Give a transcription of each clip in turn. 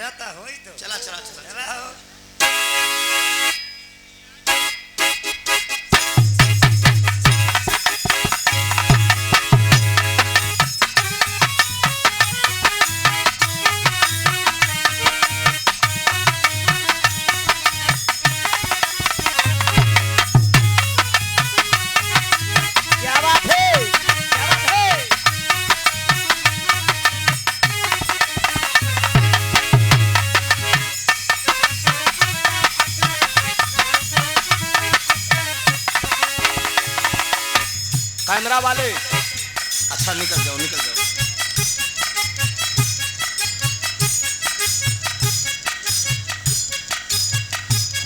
घेरा था हो ही तो चला चला चला, चला हो। कैमरा वाले अच्छा निकल जाओ निकल जाओ।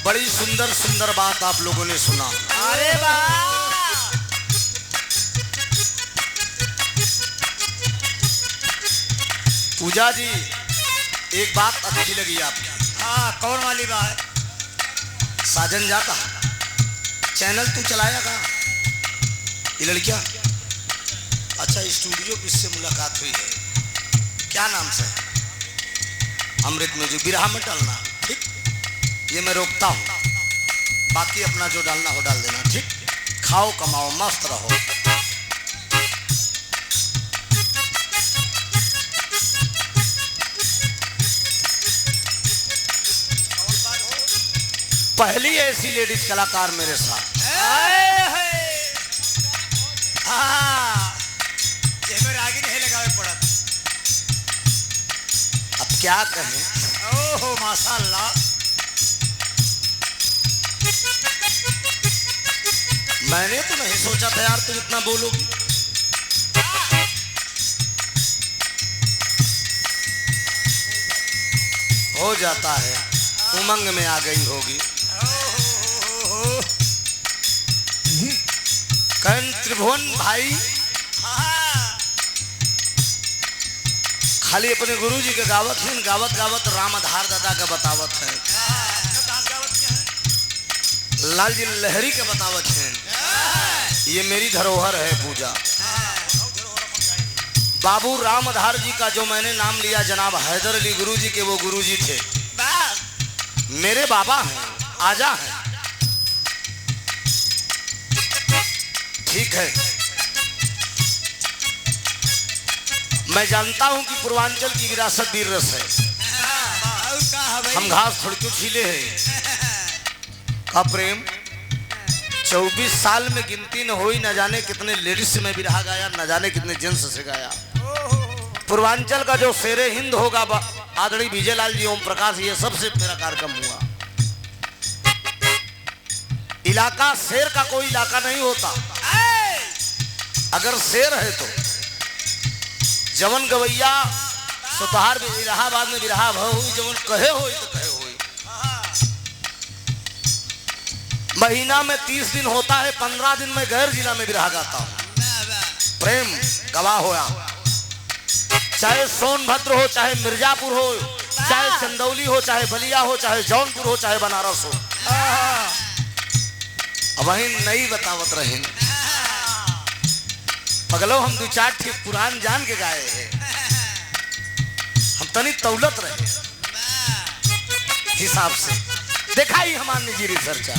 बड़ी सुंदर सुंदर बात आप लोगों ने सुना। अरे वाह पूजा जी एक बात अच्छी लगी आपकी। हाँ कौन वाली बात? साजन जाता चैनल तू चलाया का ये लड़कियां? अच्छा स्टूडियो किससे मुलाकात हुई है? क्या नाम से? अमृत म्यूजिक। बिरहा में डालना ठीक, ये मैं रोकता हूँ, बाकी अपना जो डालना हो डाल देना ठीक। खाओ कमाओ मस्त रहो। पहली ऐसी लेडीज कलाकार मेरे साथ। हाँ आगे नहीं लगावे पड़त। अब क्या कहें? ओहो माशाअल्लाह। मैंने तो नहीं सोचा था यार तुम इतना बोलोगी। हो जाता है, उमंग में आ गई होगी। कौन त्रिभुवन भाई खाली अपने गुरुजी के गावत हैं, गावत गावत राम आधार दादा का बतावत है, लाल जी लहरी के बतावत हैं। ये मेरी धरोहर है पूजा। बाबू राम आधार जी का जो मैंने नाम लिया जनाब हैदर अली गुरुजी के, वो गुरुजी थे, मेरे बाबा हैं, आजा हैं। ठीक है, मैं जानता हूं कि पूर्वांचल की विरासत वीर रस है। हम घास थोड़ी तो छीले हैं का प्रेम। 24 साल में गिनती न हुई, न जाने कितने लेडीज में बिरहा गाया, न जाने कितने जेंट्स से गाया। पूर्वांचल का जो शेरे हिंद होगा आदरणीय विजयलाल जी, ओम प्रकाश, ये सबसे मेरा कार्यक्रम हुआ। इलाका शेर का कोई इलाका नहीं होता। अगर शेर है तो जवन गवैया सुतहार इलाहाबाद में बिरहा भव हुई, जवन कहे हुई तो कहे हुई। महीना में 30 दिन होता है, 15 दिन में गैर जिला में बिरहा गाता हूं। प्रेम गवाह होया, चाहे सोनभद्र हो, चाहे मिर्जापुर हो, चाहे चंदौली हो, चाहे बलिया हो, चाहे जौनपुर हो, चाहे बनारस हो। वही नहीं बतावत रहे पगलो, हम 2-4 ठीक पुरान जान के गाए हैं। हम तनी तौलत रहे हिसाब से। देखा ही हमारे निजी रिसर्चा।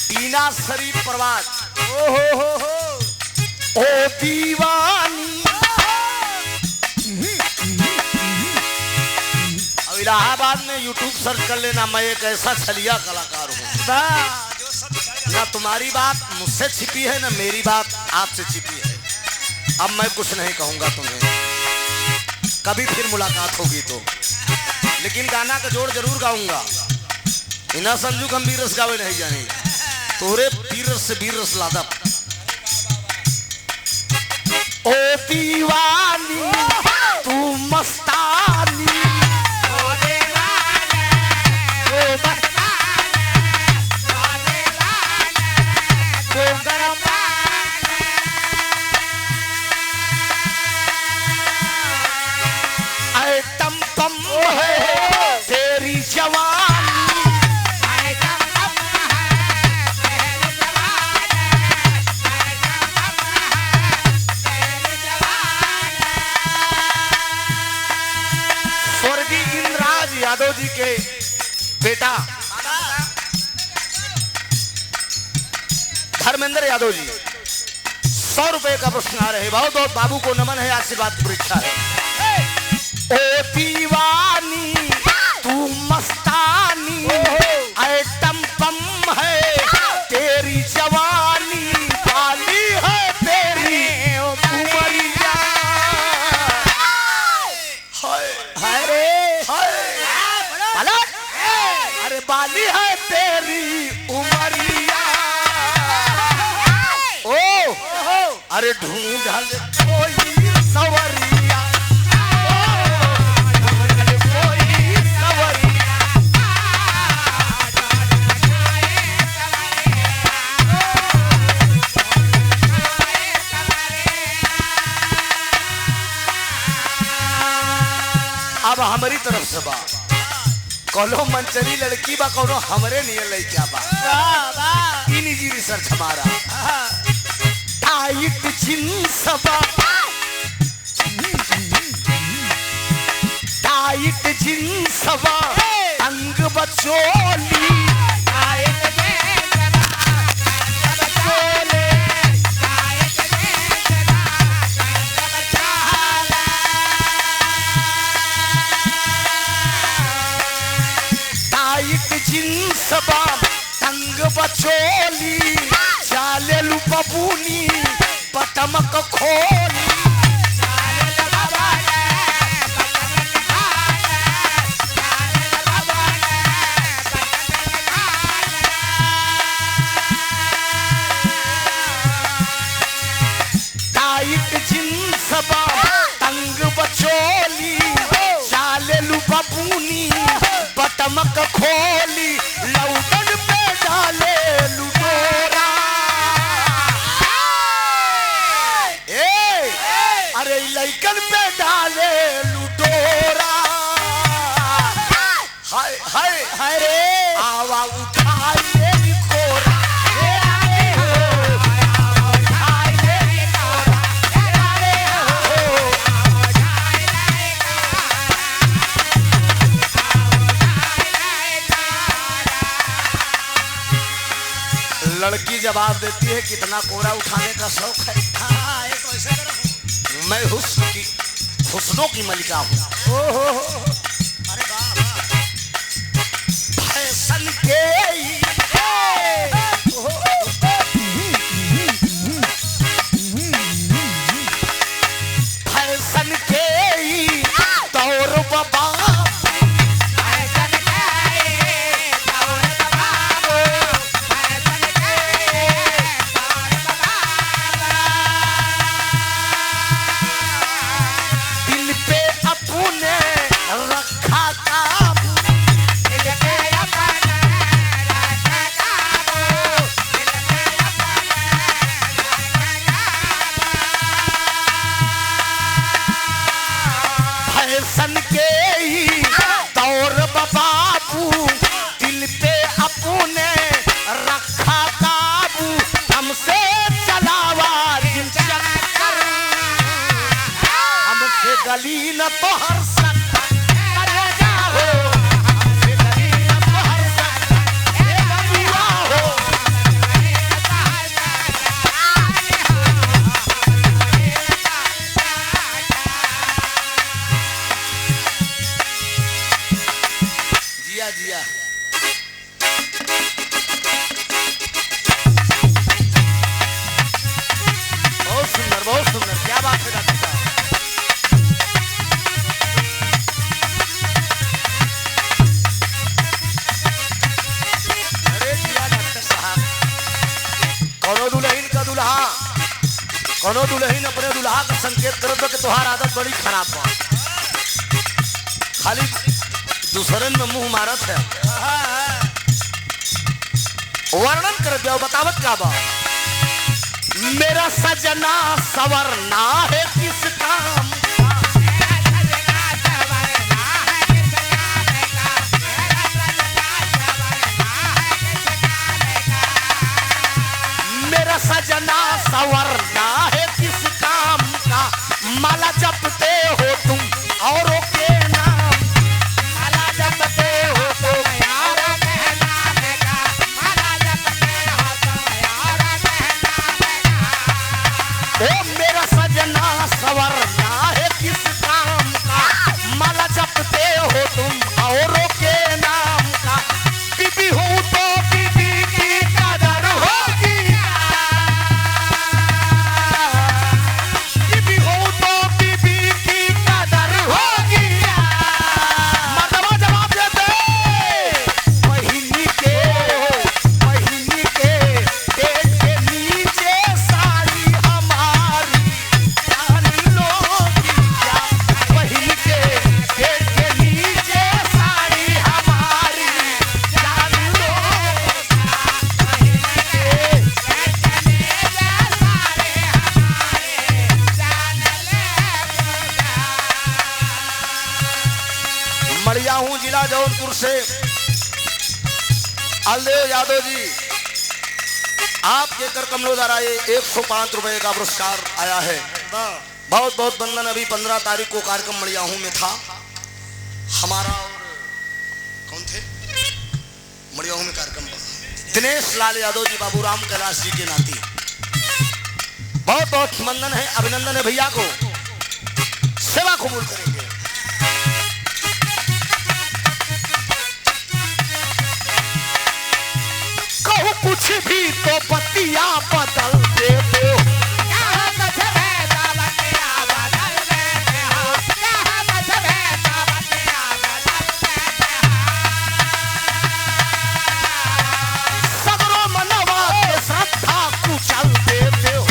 टीना शरीफ प्रवास। ओ दीवानी इलाहाबाद में यूट्यूब सर्च कर लेना, मैं एक ऐसा छलिया कलाकार हूँ। ना तुम्हारी बात मुझसे छिपी है, ना मेरी बात आपसे छिपी है। अब मैं कुछ नहीं कहूँगा तुम्हें, कभी फिर मुलाकात होगी तो। लेकिन गाना का जोड़ जरूर गाऊंगा। इना समझू हम वीर रस गावे नहीं जानी, तोरे वीर रस से वीर रस लादा। ओ दीवानी तू मस्तानी, तेरी जवानी यादव जी के बेटा धर्मेंद्र यादव जी 100 रुपए का पुरस्कार है। बहुत बहुत बाबू को नमन है, आशीर्वाद की परीक्षा है। ओ दीवानी तू मस्तानी आइटम बम है तेरी जवानी, काली है तेरी उमरिया। हाय रे हाय अरे बाली है तेरी उमरिया। ओ अरे ढूंढल कोई सवरिया, कोई सवरिया। अब हमारी तरफ से बा कोनो मंचरी लड़की बा, कोनो हमरे नियर लड़का बा। इन्हीं जी रिसर्च हमारा टाइट जींस बा, टाइट जींस बा, अंग बचोली, जींस बा तंग बचोली, चाले लू बबूनी बटमक खोली। टाइट जींस बा तंग बचोली, चाले लू बबूनी बटमक खोली, लौटन पे डाले लुटेरा। अरे लइकन पे डाले लुटेरा। हाय हाय हाय रे आवा उठाए कोरा, लड़की जवाब देती है कितना कोरा उठाने का शौक है। तो ऐसे करो। मैं हुस्नों की मलिका हूँ। अरे वाह फैशन के फैशन के दौर बाबा, फैशन के ही दौर बाबू, दिल पे अपने रखा काबू, हमसे चलावा दिल चक्कर, हमसे गली न तो हर सकता अरे जाओ, हमसे गली न तो हर सकता ए बबुआ हो। जिया जिया बहुत सुंदर, क्या बात है डॉक्टर साहब। अरे जिया डॉक्टर साहब, कोनो दुल्हन का दुल्हा, कोनो दुल्हन अपने दुल्हा का संकेत कर दो कि तुम्हार आदत बड़ी खराब बा, खाली दूसरन में मुंह मारत है। वर्णन कर दो, बतावत का बा। मेरा सजना सवरना है किस काम, मेरा सजना सवरना है किस काम का, माला जपते हो तुम औरों के नाम, माला जपते ओ मेरा सजना सवरना है किस काम का, माला जपते हो तुम औरों के नाम का, बीबी हूँ तो बीबी की कदर होगी, बीबी हूँ तो बीबी की कदर होगी। मर्दवा जवाब देते बहिनी के पेट के नीचे साड़ी हमारी जान लोगी क्या, बहिनी के पेट के नीचे साड़ी हमारी जान लोगी मड़िया हूँ जिला जौनपुर से। अलदेव यादव जी आपके कर कमलों द्वारा ये 105 रुपए का पुरस्कार आया है। बहुत बहुत वंदन। अभी 15 तारीख को कार्यक्रम मड़िया हूँ में था हमारा, और कौन थे मड़िया हूँ में कार्यक्रम, दिनेश लाल यादव जी, बाबूराम कैलाश जी के नाती। बहुत बहुत वंदन है, अभिनंदन है भैया को, सेवा कबूल करेंगे। कहूँ कुछ भी तो बतिया बदल देते हो, सगरो मनवा के श्रद्धा कुचल देते हो,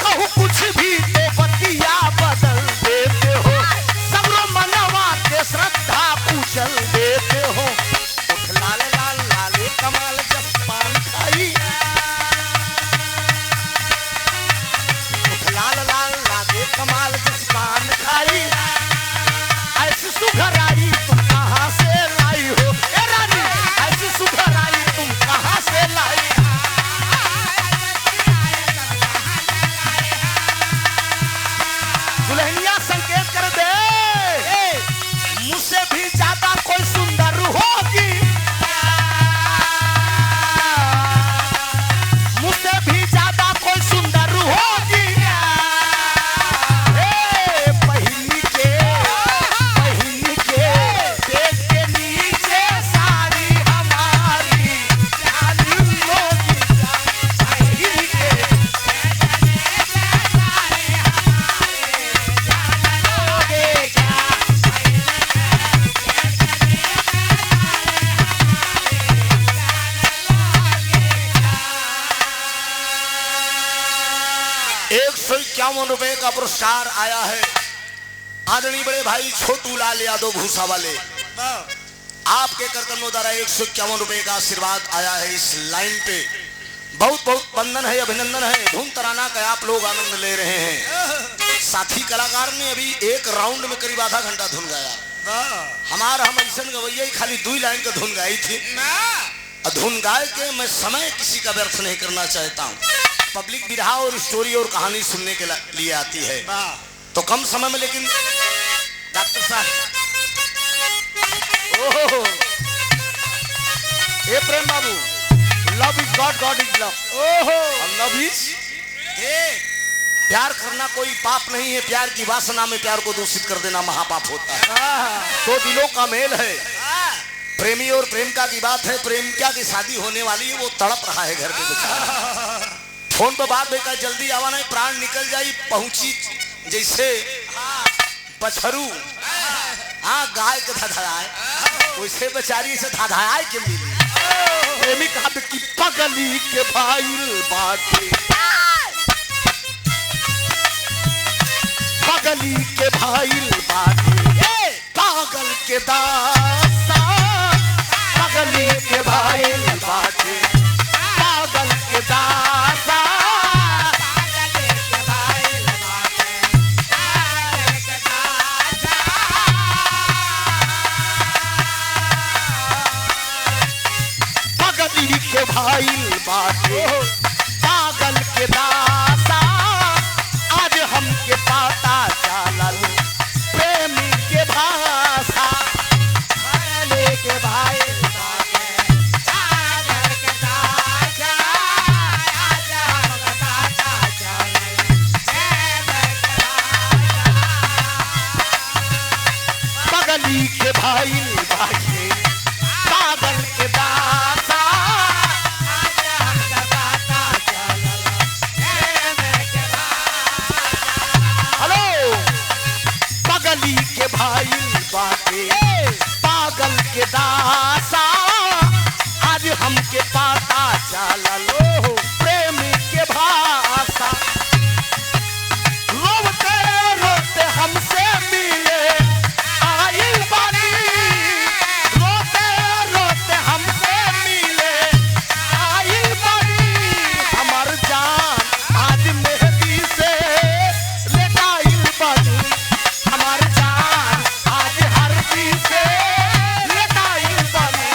कहूँ कुछ भी तो बतिया बदल देते हो, सगरो मनवा के श्रद्धा कुचल देते हो। उठ लाल लाल लाले कमाल जब पान खाई, उठ लाल लाल लाले कमाल जब पान खाई, ऐसी सुघराई तुम कहाँ से लाई हो, ए रानी ऐसी सुघराई तुम कहाँ से लाई। दुल्हनिया संकेत कर दे मुझसे भी ज्यादा कोई सुंदर होगी, मुझसे भी ज्यादा कोई सुंदर होगी। हे बहिनी के पेट के नीचे साड़ी हमारी जान लोगी, बहिनी के ₹151 का पुरस्कार आया है आदरणीय बड़े भाई छोटू लाल यादव भूसा वाले। आपके करकमों द्वारा ₹151 का आशीर्वाद आया है इस लाइन पे। बहुत बहुत वंदन है, अभिनंदन है। धूम तराना का आप लोग आनंद ले रहे हैं। साथी कलाकार ने अभी एक राउंड में करीब आधा घंटा धुन गाया। हमारा हम ऐसा गवैया खाली 2 लाइन का धुन गाई थी। धुन गाय के मैं समय किसी का व्यर्थ नहीं करना चाहता हूँ। पब्लिक बिरहा और स्टोरी और कहानी सुनने के लिए आती है, तो कम समय में। लेकिन डॉक्टर साहब, ओहो, ए प्रेम बाबू, love is God, God is love. ओहो, लव इज, प्यार करना कोई पाप नहीं है। प्यार की वासना में प्यार को दूषित कर देना महापाप होता है। तो दिलों का मेल है, प्रेमी और प्रेमिका की बात है। प्रेमिका की शादी होने वाली है, वो तड़प रहा है घर पे बेचारा। फोन पर बात बेटा जल्दी आवा नहीं, प्राण निकल जाई। पहुंची जैसे बछरू गाय के धधाए, वैसे बेचारी से धधाए के मिली। प्रेमिका की पगली के भाई बाटे, पगली के भाई बाटे, पागल के दासा, पगली के भाई बाटे, पागल के दासा। पगली के भाई बाटे, पागल के दासा। आज हमके पाता चालल प्रेमी के पगली के भाई बाटे पागल के दासा आज हमके पता चललो प्रेम के भाषा रोते रोते हमसे मिले आइल बानी रोते रोते हमसे मिले आइल बानी हमर जान आज मेहंदी से लेटाइल बानी हमर जान आज हरदी से लेटाइल बानी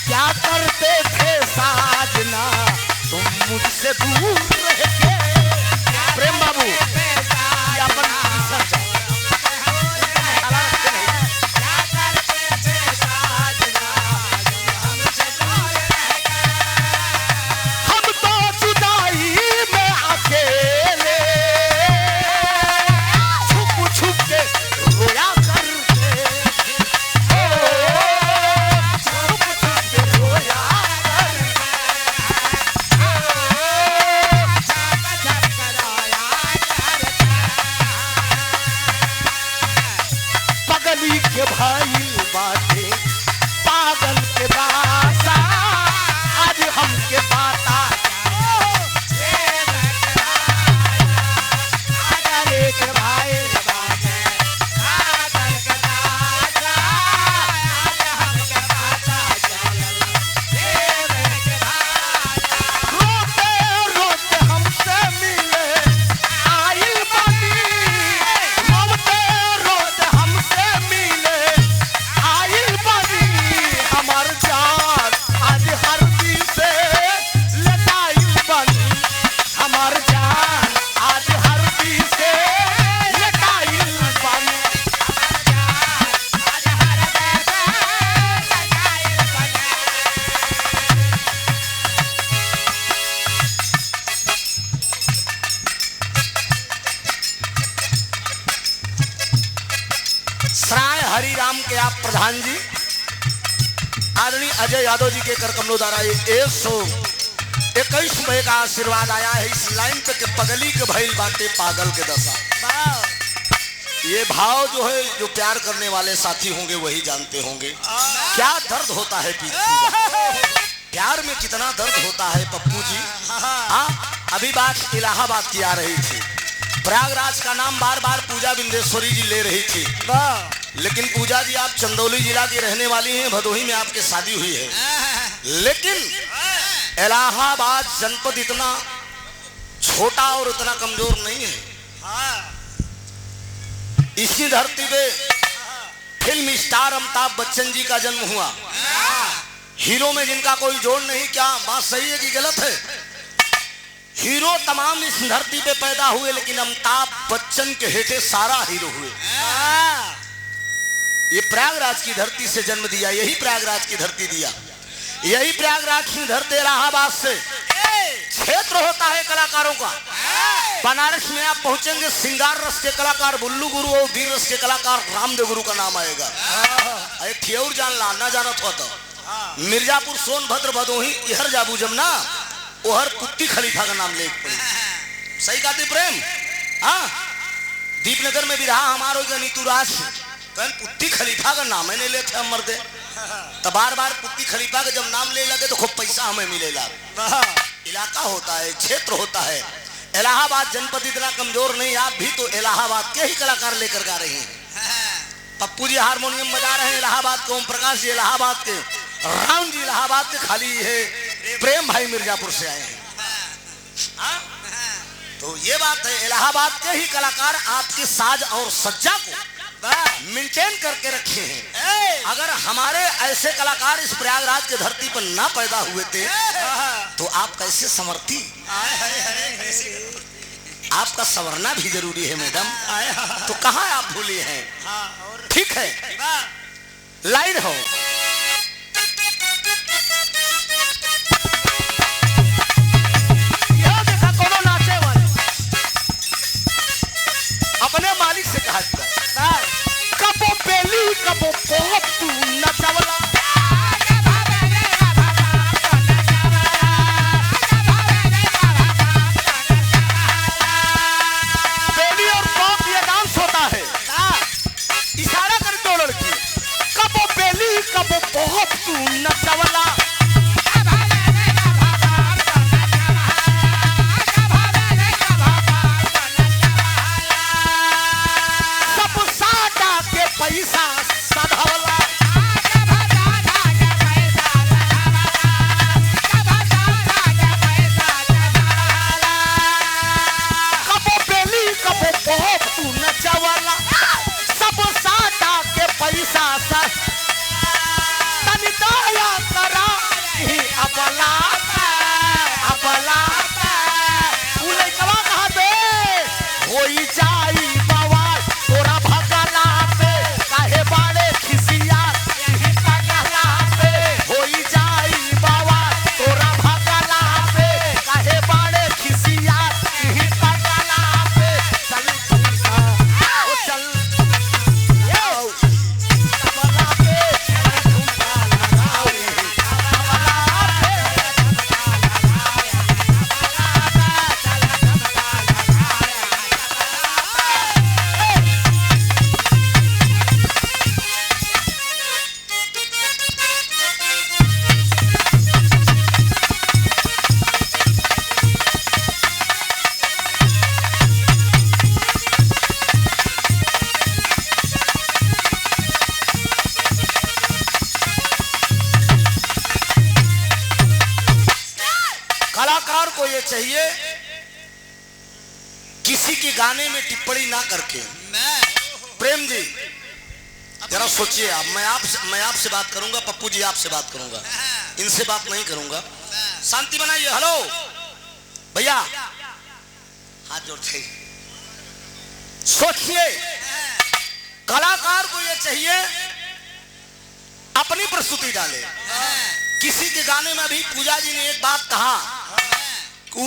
क्या करते थे साजना तुम मुझसे दूर रह के प्रेम बाबू ये अपन रिसर्च है। हम तो जुदाई में अकेले छुप छुप के रोया करते छुप छुप के रोया पगली के भाई बाटे पागल के दासा आज हमके पाता के भाई रोते रोते हमसे मिले आइल बानी रोते रोते हमसे मिले आइल बानी हमर जान आज हरदी से लेटाइल बानी हमर जान आज हरदी से लेटाइल बानी सराय हरिराम के आप प्रधान जी आदरणीय अजय यादव जी के कर कमलों द्वारा ये 121 रुपए का आशीर्वाद आया है इस लाइन पे कि पगली के भइल बाटे पागल के दशा। ये भाव जो है जो प्यार करने वाले साथी होंगे वही जानते होंगे क्या दर्द होता है प्यार में कितना दर्द होता है पप्पू जी। हाँ अभी बात इलाहाबाद की आ रही थी प्रयागराज का नाम बार बार पूजा बिंदेश्वरी जी ले रही थी लेकिन पूजा जी आप चंदौली जिला की रहने वाली हैं भदोही में आपकी शादी हुई है लेकिन इलाहाबाद जनपद इतना छोटा और इतना कमजोर नहीं है। इसी धरती पे फिल्म स्टार अमिताभ बच्चन जी का जन्म हुआ हीरो में जिनका कोई जोड़ नहीं। क्या बात सही है कि गलत है? हीरो तमाम इस धरती पे पैदा हुए लेकिन अमिताभ बच्चन के हेठे सारा हीरो हुए। ये प्रयागराज की धरती से जन्म दिया यही प्रयागराज की धरती दिया यही प्रयागराज की धरती इलाहाबाद से क्षेत्र होता है कलाकारों का। बनारस में आप पहुंचेंगे सिंगार रस के कलाकार बुल्लू गुरु और वीर रस के कलाकार रामदेव गुरु का नाम आएगा। अरे ठेउर जान ला ना जानत हो तो मिर्जापुर सोनभद्र भदोही इहर जाबू जमना ओहर कुत्ती खलीफा का नाम ले पड़ी। सही कहते प्रेम। हाँ दीपनगर में बिरहा हमारो नीतूराज पुत्ती खलीफा का नाम है नहीं लेते हम मर्दे तो बार बार पुत्ती खलीफा का जब नाम ले लगे तो खूब पैसा हमें मिलेगा। इलाका होता है क्षेत्र होता है। इलाहाबाद जनपद इतना कमजोर नहीं आप भी तो इलाहाबाद के ही कलाकार लेकर गा रही हैं। पप्पू जी हारमोनियम बजा रहे हैं इलाहाबाद के ओम प्रकाश जी इलाहाबाद के राम जी इलाहाबाद के खाली है प्रेम भाई मिर्जापुर से आए हैं। तो ये बात है इलाहाबाद के ही कलाकार आपके साज और सज्जा को मेंटेन करके रखे हैं। अगर हमारे ऐसे कलाकार इस प्रयागराज के धरती पर ना पैदा हुए थे तो आप कैसे संवरती। आपका संवरना भी जरूरी है मैडम। तो कहाँ आप भूली हैं। ठीक है लाइन हो अपने मालिक से कहा कबो बेली कबो पोहत तू नचवला को ये चाहिए किसी के गाने में टिप्पणी ना करके। प्रेम जी जरा सोचिए आप, मैं आपसे बात करूंगा, पप्पू जी आपसे बात करूंगा, इनसे बात नहीं करूंगा। शांति बनाइए। हेलो भैया, हाथ जोड़ते। सोचिए, कलाकार को यह चाहिए अपनी प्रस्तुति डाले। किसी के गाने में भी पूजा जी ने एक बात कहा,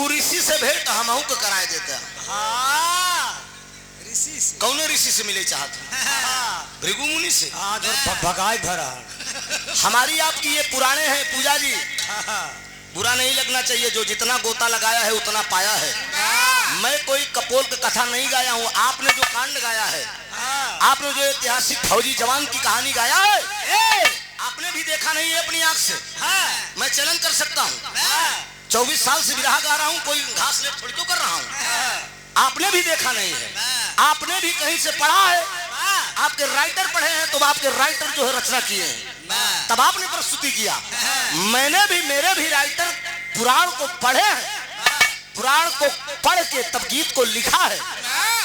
ऋषि से भेंट हमहू को कराए देता। ऋषि से कौन ऋषि से मिले चाहते? भृगु मुनि से। भगाए भरा। हमारी आपकी ये पुराने हैं पूजा जी, बुरा नहीं लगना चाहिए। जो जितना गोता लगाया है उतना पाया है। मैं कोई कपोल की कथा नहीं गाया हूँ। आपने जो कांड गाया है, आपने जो ऐतिहासिक फौजी जवान की कहानी गाया है, आपने भी देखा नहीं है अपनी आंख से। मैं चैलेंज कर सकता हूँ, 24 साल से विरह गा रहा हूँ, कोई घास लेट थोड़ी तो कर रहा हूँ। आपने भी देखा नहीं है, आपने भी कहीं से पढ़ा है, आपके राइटर पढ़े हैं तो आपके राइटर जो है रचना किए हैं, तब आपने प्रस्तुति किया। मैंने भी, मेरे भी राइटर पुराण को पढ़े हैं, पुराण को पढ़ के तब गीत को लिखा है।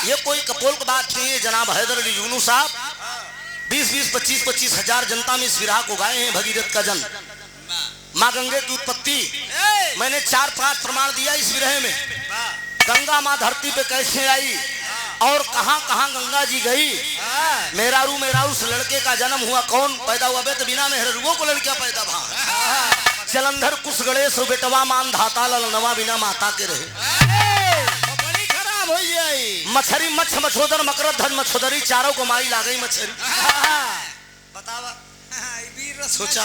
ये कोई कपोल की बात नहीं है। जनाब हैदर अली यूनुस साहब 20-20, 25-25 हजार जनता में इस विरह को गाए हैं। भगीरथ का जन्म, माँ गंगे की उत्पत्ति, मैंने 4-5 प्रमाण दिया इस विरह में। गंगा माँ धरती पे कैसे आई और कहां कहां गंगा जी गई। मेहरारू मेहरारू से लड़के का जन्म हुआ, कौन पैदा हुआ? बे तो बिना मेहरारुओं को लड़कियां पैदा भा। जलंधर कुश गणेश बेटवा मान धाता ललनवा बिना माता के रहे। बड़ी खराब हो जाई। मछरी मच्छ मछोदर मकर धन मछोदरी, चारों को माई ला गई मछरी। बतावा सोचा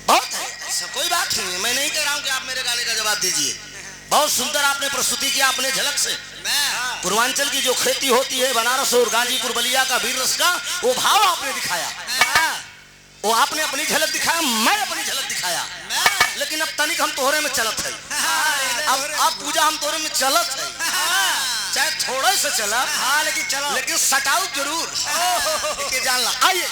बहुत है, ऐसा कोई बात नहीं है। मैं नहीं कह रहा हूं कि आप मेरे गाने का जवाब दीजिए। बहुत सुंदर आपने प्रस्तुति किया अपने झलक से। पूर्वांचल की जो खेती होती है, बनारस और गाजीपुर बलिया का वीर रस का, वो भाव आपने दिखाया, वो आपने अपनी झलक दिखाया, मैं अपनी झलक दिखाया। लेकिन अब तनिक हम तोहरे में चलत है। अब पूजा हम तोहरे में चलत है, चाहे थोड़े से चला, लेकिन चलो, लेकिन सटाऊ जरूर के जान ला। आइए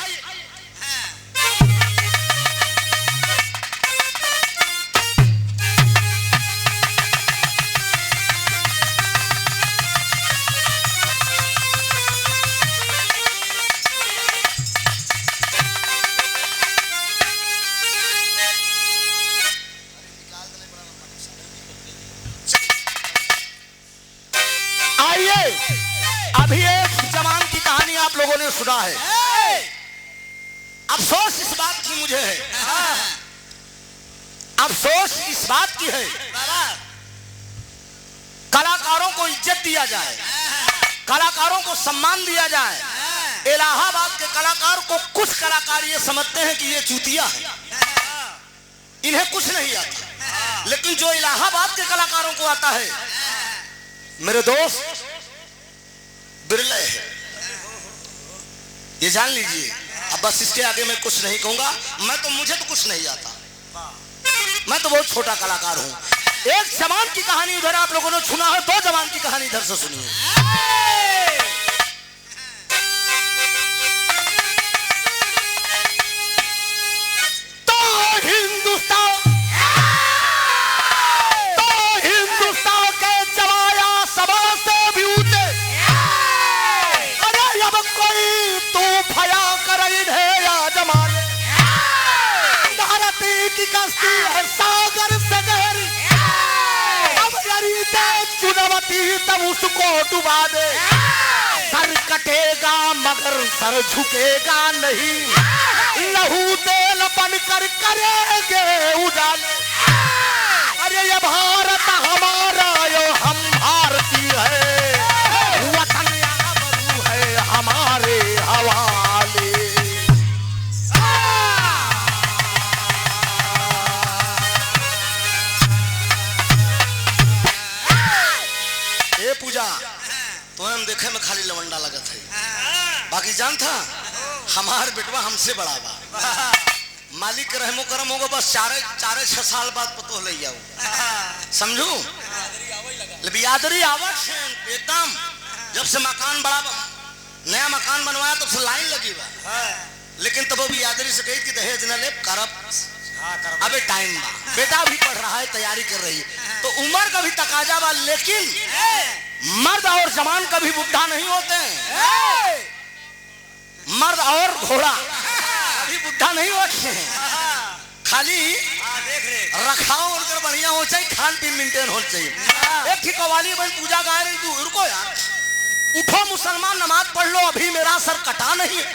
अभी एक जवान की कहानी आप लोगों ने सुना है। अफसोस इस बात की मुझे है, अफसोस इस बात की है, कलाकारों को इज्जत दिया जाए, कलाकारों को सम्मान दिया जाए। इलाहाबाद के कलाकार को कुछ कलाकार ये समझते हैं कि ये चूतिया है, इन्हें कुछ नहीं आता। लेकिन जो इलाहाबाद के कलाकारों को आता है, मेरे दोस्त, बिरले है, ये जान लीजिए। अब बस इसके आगे मैं कुछ नहीं कहूंगा। मुझे तो कुछ नहीं आता, मैं तो बहुत छोटा कलाकार हूं। एक जवान की कहानी उधर आप लोगों ने सुना है, 2 जवान की कहानी इधर से सुनिए। तो हिंदुस्तान के जवाया सभा से भी ऊंचे, अरे अब कोई तू भया कर इन्हें या जमाने। भारती की कश्ती है सागर से गहरी, अब यदि दे चुनवती तब उसको डुबा दे। सर कटेगा मगर सर झुकेगा नहीं, लहू तेल बनकर करेंगे उजाले। अरे ये भारत हमारा, यो हम भारतीय है, वतन आबरू है हमारे हवाले। ए पूजा, तो हम देखे में खाली लवंडा लगत है, बाकी जान था हमार बेटवा हमसे बड़ा बा। मालिक के रहमो करम होगा, बस 4-6 साल बाद पतो ले जाओ, समझू। बियादरी आवत है एकदम। जब से मकान बड़ा, नया मकान बनवाया तब से लाइन लगी बा। लेकिन तब वो बियादरी से कही कि दहेज न ले, करब अबे टाइम बा। बेटा भी पढ़ रहा है, तैयारी कर रही है, तो उम्र का भी तकाजा बा, लेकिन मर्द और जवान कभी बुढ़ा नहीं होते हैं। मर्द और घोड़ा कभी बुढ़ा नहीं होते हैं। खाली रखाव उनकर बढ़िया हो चाहिए, खान पीन मेंटेन हो चाहिए। एक ठीक कवाली बहन पूजा गा रही, तू रुको यार, उठो मुसलमान नमाज पढ़ लो, अभी मेरा सर कटा नहीं है।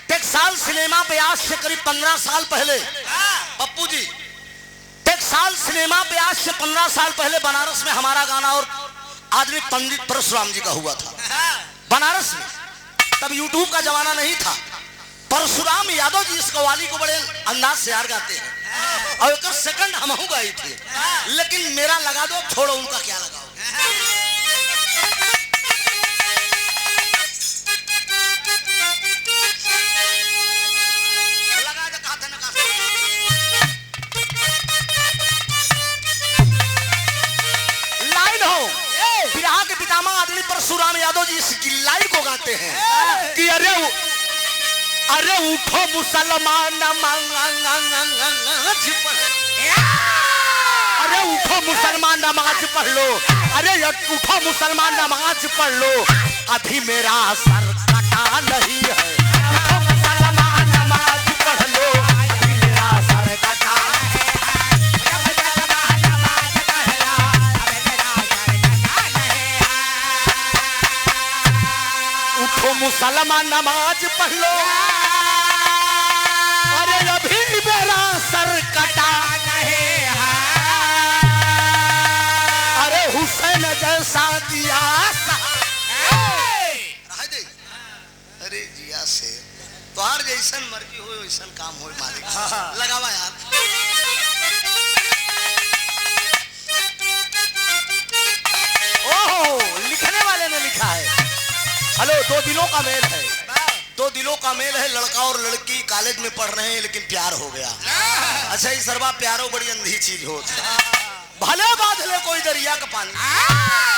टेक्साल सिनेमा पे आज से करीब 15 साल पहले, पप्पू जी, टेक्साल सिनेमा पे आज से 15 साल पहले बनारस में हमारा गाना और आदमी पंडित परशुराम जी का हुआ था बनारस में। तब यूट्यूब का जमाना नहीं था। परशुराम यादव जी इस कव्वाली को बड़े अंदाज से यार गाते हैं और एक सेकंड हम गाई थे, लेकिन मेरा लगा दो, छोड़ो उनका क्या लगाओ। आदमी परशुराम यादव जी इसकी लाइन को गाते हैं कि अरे उठो मुसलमान नमाज पढ़, अरे उठो मुसलमान नमाज पढ़ लो, अरे उठो मुसलमान नमाज पढ़ लो, अभी मेरा सर कटा नहीं है। उठो मुसलमान नमाज पढ़ लो, अभी मेरा सर कटा मुसलमान नमाज पढ़ लो, अरे अभी मेरा सर कटा नहीं है। अरे हुसैन जैसा दिया, अरे जिया से तोहार जैसन मर्जी हो वैसन काम हो मालिक। लगावा यार। ओहो, लिखने वाले ने लिखा है, हेलो, दो दिलों का मेल है, दो दिलों का मेल है। लड़का और लड़की कॉलेज में पढ़ रहे हैं लेकिन प्यार हो गया। अच्छा, इस सरबा प्यारो बड़ी अंधी चीज होती है। भले बांध ले कोई दरिया का पानी,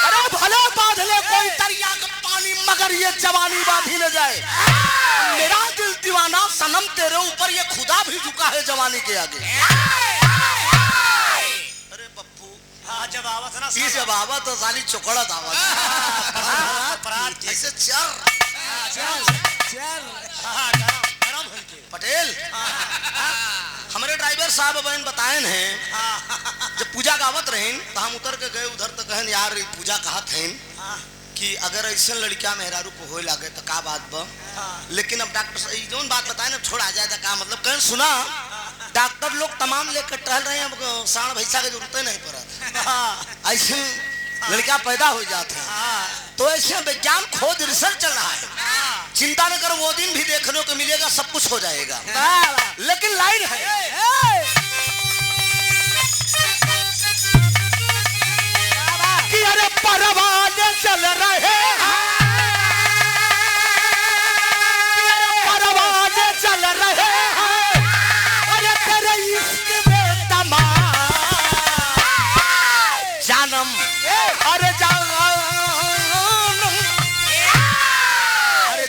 अरे भले बांध ले कोई दरिया का पानी, मगर ये जवानी बांधी न जाए। मेरा दिल दीवाना सनम तेरे ऊपर, ये खुदा भी झुका है जवानी के आगे। अरे पप्पू, जब आवा तो साली चुकड़त आवाज ऐसे पटेल। हमारे ड्राइवर साहब बहन बताए हैं, जब पूजा गावत रहे तो हम उतर के गए उधर, तो कहन यार पूजा कहत हैं कि अगर ऐसे लड़कियां मेहरारू को हो लागे तो का बात बा, लेकिन अब डॉक्टर जो बात बताए ना छोड़ आ जाए तो का मतलब। कहन सुना, डॉक्टर लोग तमाम लेकर टहल रहे हैं, अब साण भैसा की जरूरत नहीं पड़ा, ऐसे लड़कियां पैदा हो जाते हैं। तो ऐसे विज्ञान खोज रिसर्च चल रहा है, चिंता न करो, वो दिन भी देखने को मिलेगा, सब कुछ हो जाएगा। लेकिन लाइन है कि अरे परवाने चल रहे हैं, परवाने चल रहे हैं, अरे तेरे इश्क में तमाम जानम, अरे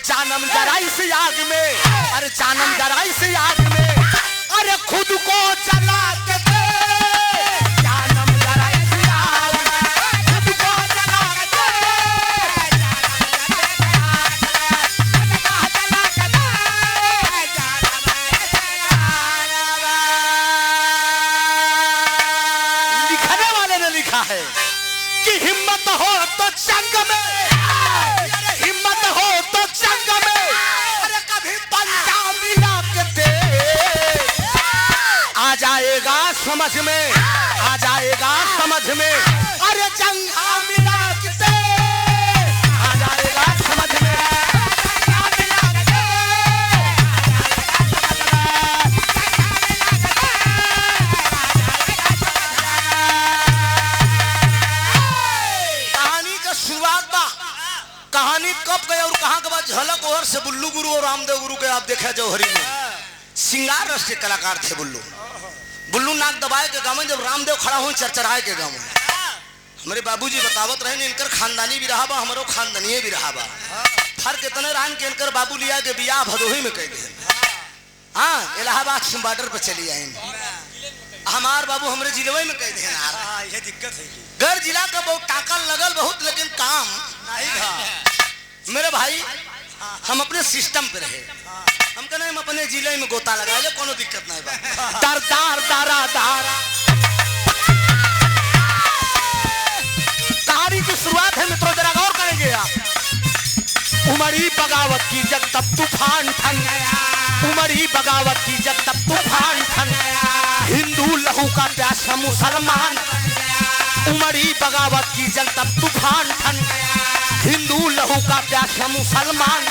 जानम जरा इस आग में, अरे जानम जरा इस आग में, अरे खुद को जला के दे, जानम जरा इस आग में, खुद को जला के दे, लिखने वाले ने लिखा है कि हिम्मत हो तो जंग में, हिम्मत हो तो जंग में, अरे कभी पंजा मिला के दे, आ जाएगा समझ में, आ जाएगा समझ में, अरे जंगा मिला के दे, आ जाएगा समझ में, कहानी का शुरुआत बा। कहानी कब गए और कहां के बाद झलक ओहर से बुल्लू गुरु और रामदेव गुरु के आप देखा जौहरी में सिंगार रस के कलाकार थे। बुल्लू नाक दबाए के गाँव, जब रामदेव खड़ा हो चरचराए के गाँव। हमारे बाबूजी बतावत रहे, इनकर खानदानी भी रहा बा, हमारो खानदानी भी रहा बा। फर्क इतने रहन के इनकर बाबू लिया के बियाह भदोही में कह दिए, हाँ इलाहाबाद बॉर्डर पर चली आए हमार बाबू हमरे जिलवे में कह देना हाँ ये दिक्कत है कि घर जिला का बहुत टाका लगल बहुत लेकिन काम नहीं था। मेरे भाई हम अपने सिस्टम पे रहे हम कहना हम अपने जिले में गोता लगा ले कोनो दिक्कत नहीं बा दर दार दारा दारा कहानी की शुरुआत है मित्रों जरा गौर करेंगे आप उमड़ी बगावत की जब तब तूफान ठन उमड़ी बगावत की जब तब तूफान ठन हिंदू लहू का प्यासा मुसलमान उमड़ी बगावत की जब तब तूफान ठन हिंदू लहू का प्यासा मुसलमान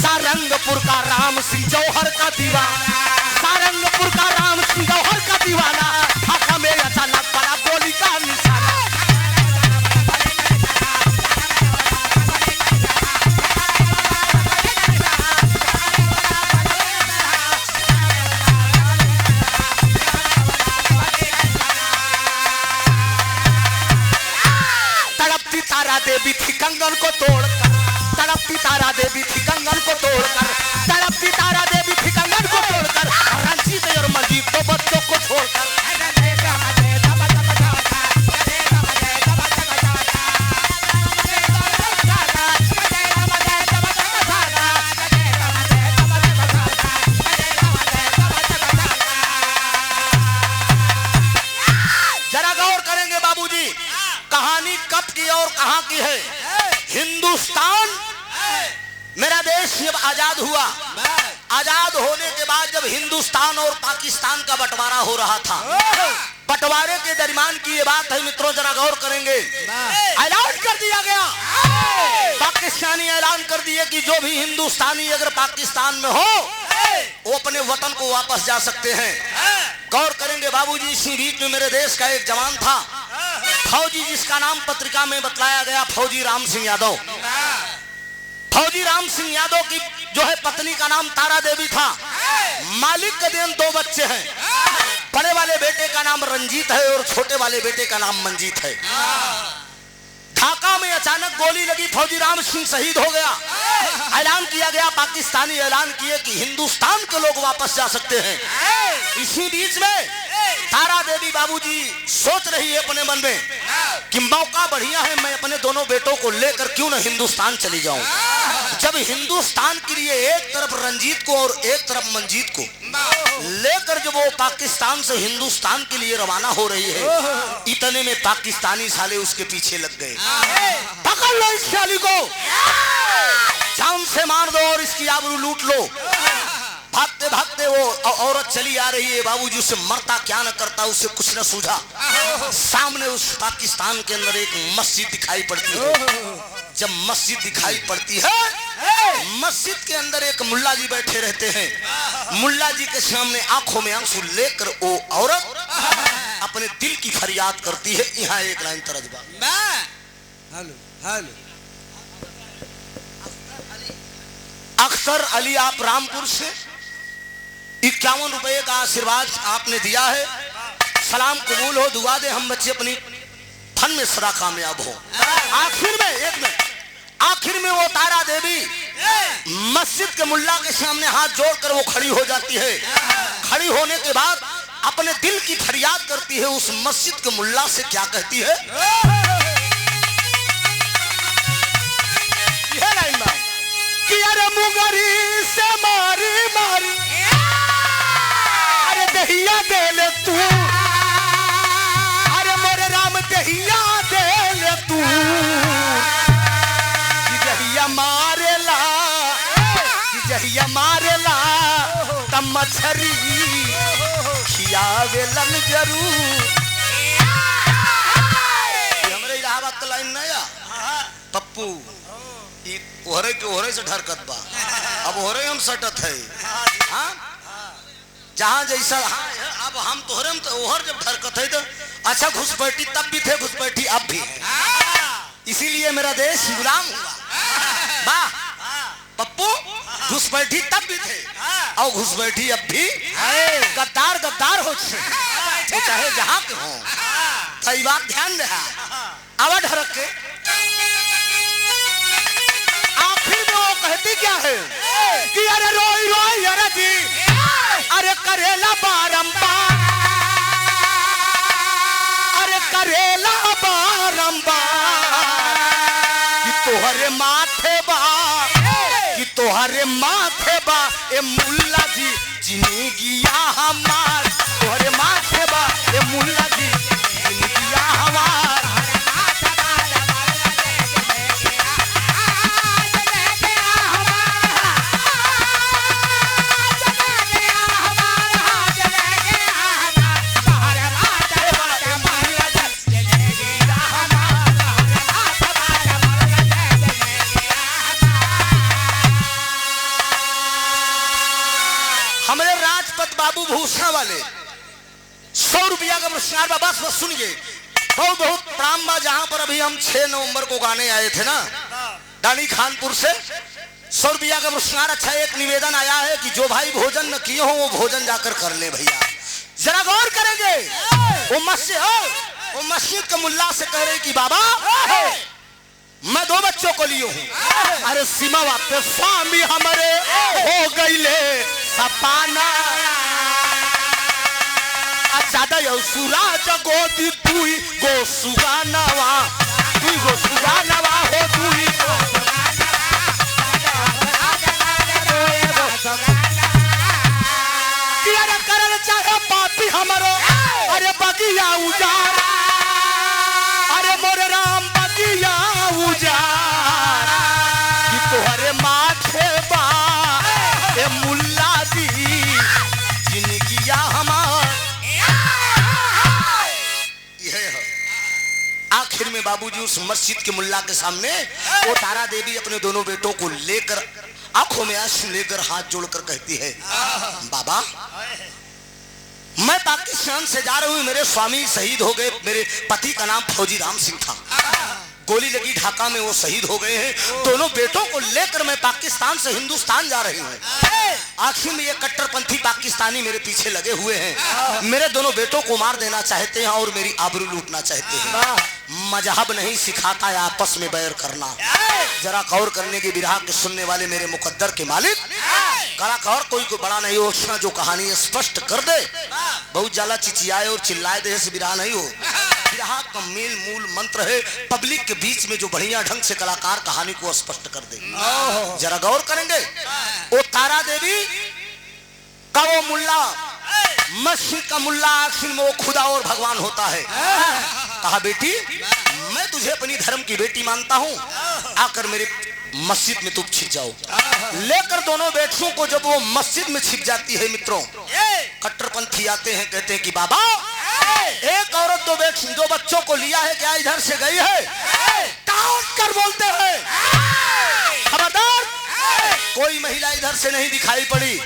सारंगपुर का राम सिंह जौहर का दीवाना सारंगपुर का राम सिंह जौहर का दीवाना ढाका में अचानक पड़ा गोली का निशाना तड़पती तारा देवी थी कंगन को तोड़कर तड़पती तारा देवी थी कंगन को तोड़कर तड़पती तारा देवी थी कंगन को तोड़कर रंजीत और मंजीत तो बच्चों को छोड़कर जरा गौर करेंगे बाबूजी कहानी कब की और कहां की है हिंदुस्तान मेरा देश जब आजाद हुआ आजाद होने के बाद जब हिंदुस्तान और पाकिस्तान का बंटवारा हो रहा था बंटवारे के दरमियान की ये बात है मित्रों जरा गौर करेंगे ऐलान कर दिया गया पाकिस्तानी ऐलान कर दिए कि जो भी हिंदुस्तानी अगर पाकिस्तान में हो वो अपने वतन को वापस जा सकते हैं गौर करेंगे बाबूजी इसी बीच में मेरे देश का एक जवान था फौजी जिसका नाम पत्रिका में बतलाया गया फौजी राम सिंह यादव फौजी राम सिंह यादव की जो है पत्नी का नाम तारा देवी था मालिक के दिन 2 बच्चे हैं बड़े वाले बेटे का नाम रंजीत है और छोटे वाले बेटे का नाम मंजीत है ढाका में अचानक गोली लगी फौजी राम सिंह शहीद हो गया ऐलान किया गया पाकिस्तानी ऐलान किए कि हिंदुस्तान के लोग वापस जा सकते हैं इसी बीच में तारा देवी बाबूजी सोच रही है अपने मन में कि मौका बढ़िया है मैं अपने दोनों बेटों को लेकर क्यों न हिंदुस्तान चली जाऊं जब हिंदुस्तान के लिए एक तरफ रंजीत को और एक तरफ मंजीत को लेकर जब वो पाकिस्तान से हिंदुस्तान के लिए रवाना हो रही है इतने में पाकिस्तानी साले उसके पीछे लग गए पकड़ लो इस साली को जान से मार दो और इसकी आबरू लूट लो भागते भागते वो औरत चली आ रही है बाबूजी उसे मरता क्या न करता उसे कुछ न सूझा सामने उस पाकिस्तान के अंदर एक मस्जिद दिखाई पड़ती है जब मस्जिद दिखाई पड़ती है मस्जिद के अंदर एक मुल्ला जी बैठे रहते हैं मुल्ला जी के सामने आंखों में आंसू लेकर वो औरत अपने दिल की फरियाद करती है यहाँ एक line तरजबा hello hello Akhtar Ali आप रामपुर से 51 रुपए का आशीर्वाद आपने दिया है सलाम कबूल हो दुआ दे हम बच्चे अपनी फन में सदा कामयाब हो आखिर में वो तारा देवी मस्जिद के मुल्ला के सामने हाथ जोड़कर वो खड़ी हो जाती है खड़ी होने के बाद अपने दिल की फरियाद करती है उस मस्जिद के मुल्ला से क्या कहती है यह लाइन में कि अरे मुंगरी से मारी मारी अरे दहिया दे ले तू अरे मोरे राम दहिया दे ले तू दहिया मारेला जहिया मारेला तब मछरी खियावेलन जरूर हमरे इलाहाबाद का लाइन नया पप्पू ओहरे के ओहरे से ढरकत बा अब ओहरे हम सटत है हाँ जहाँ जैसा हाँ अब हम तोहरे में तो ओहर जब ढरकत है तो अच्छा घुसपैठी तब भी थे घुसपैठी अब भी है इसीलिए मेरा देश गुलाम हुआ वाह पप्पू घुसपैठी तब भी थे और घुसपैठी अब भी गद्दार गद्दार हो चाहे जहाँ के हो सही बात ध्यान दे अब ढरक के आखिर में वो कहती क्या है कि अरे रोई रोई अरे जी अरे करेला बारंबार करेला बारंबार कि तोहरे माथे बा, कि तोहरे माथे बा ए मुल्ला जी जिंदगिया हमार, तोहरे माथे बा ए मुल्ला जी जिंदगिया हमार। हमारे राजपत बाबू भूषण वाले 100 रुपया का पुरस्कार बाबा सुनिए। बहुत बहुत प्रणाम बा। जहां पर अभी हम 6 नवंबर को गाने आए थे ना डानी खानपुर से, 100 रुपया का पुरस्कार। अच्छा एक निवेदन आया है कि जो भाई भोजन न किए हो वो भोजन जाकर कर ले भैया। जरा गौर करेंगे, वो मस्जिद के मुल्ला से कह रहे कि बाबा मैं 2 बच्चों को लिए हूँ। अरे सीमा वापस स्वामी हमारे हो गई ले सपाना, ज्यादा सूरज गोदी तुई गो सुगानवा, तुई गो सुगानवा हो तुई किया करल चाहे पापी हमारो। अरे बगिया उजार, अरे मोरे राम बगिया उजार कि तोहरे माथे बा ए मुल्ला जी जिंदगिया हमार। आखिर में बाबूजी उस मस्जिद के मुल्ला के सामने वो तारा देवी अपने दोनों बेटों को लेकर आंखों में आंसू लेकर हाथ जोड़कर कहती है बाबा मैं पाकिस्तान से जा रही हूँ, मेरे स्वामी शहीद हो गए, मेरे पति का नाम फौजी राम सिंह था, गोली लगी ढाका में, वो शहीद हो गए हैं। दोनों बेटों को लेकर मैं पाकिस्तान से हिंदुस्तान जा रही हूँ। आखिर में ये कट्टरपंथी पाकिस्तानी मेरे पीछे लगे हुए हैं, मेरे दोनों बेटों को मार देना चाहते हैं और मेरी आबरू लूटना चाहते हैं। मजहब नहीं सिखाता है आपस में बैर करना। जरा गौर करने की बिरहा के सुनने वाले मेरे मुकद्दर के मालिक कलाकार कोई को बड़ा नहीं हो, जो कहानी स्पष्ट कर दे बहुत ज्यादा चिचियाए और चिल्लाए दे से बिरहा नहीं हो। बिरहा का मेल मूल मंत्र है पब्लिक के बीच में जो बढ़िया ढंग से कलाकार कहानी को स्पष्ट कर दे। जरा गौर करेंगे, वो तारा देवी का वो मुल्ला, मस्जिद का मुल्ला आखिर में वो खुदा और भगवान होता है। कहा बेटी मैं तुझे अपनी धर्म की बेटी मानता हूँ, आकर मेरे मस्जिद में तुम छिप जाओ। लेकर दोनों बेटियों को जब वो मस्जिद में छिप जाती है मित्रों, कट्टरपंथी आते हैं, कहते हैं कि बाबा एक औरत 2 बच्चों को लिया है, क्या इधर से गई है? काट कर बोलते हैं खबरदार, कोई महिला इधर से नहीं दिखाई पड़ी।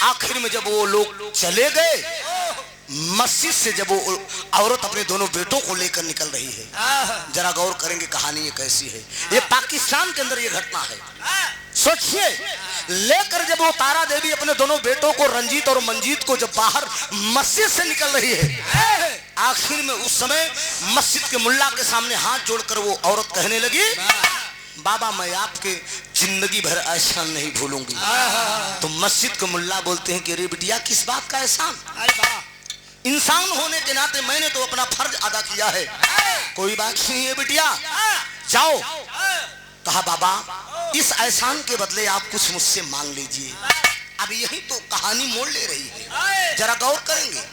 आखिर में जब वो लोग चले गए मस्जिद से, जब वो औरत अपने दोनों बेटों को लेकर निकल रही है, जरा गौर करेंगे कहानी ये कैसी है। ये पाकिस्तान के अंदर ये घटना है, सोचिए। लेकर जब वो तारा देवी अपने दोनों बेटों को रंजीत और मंजीत को जब बाहर मस्जिद से निकल रही है, आखिर में उस समय मस्जिद के मुल्ला के सामने हाथ जोड़कर वो औरत कहने लगी बाबा मैं आपके जिंदगी भर एहसान नहीं भूलूंगी। तो मस्जिद के मुल्ला बोलते हैं कि अरे बिटिया किस बात का एहसान, इंसान होने के नाते मैंने तो अपना फर्ज अदा किया है, कोई बात नहीं है बिटिया जाओ। कहा बाबा इस एहसान के बदले आप कुछ मुझसे मांग लीजिए। अब यही तो कहानी मोड़ ले रही है, जरा गौर करेंगे।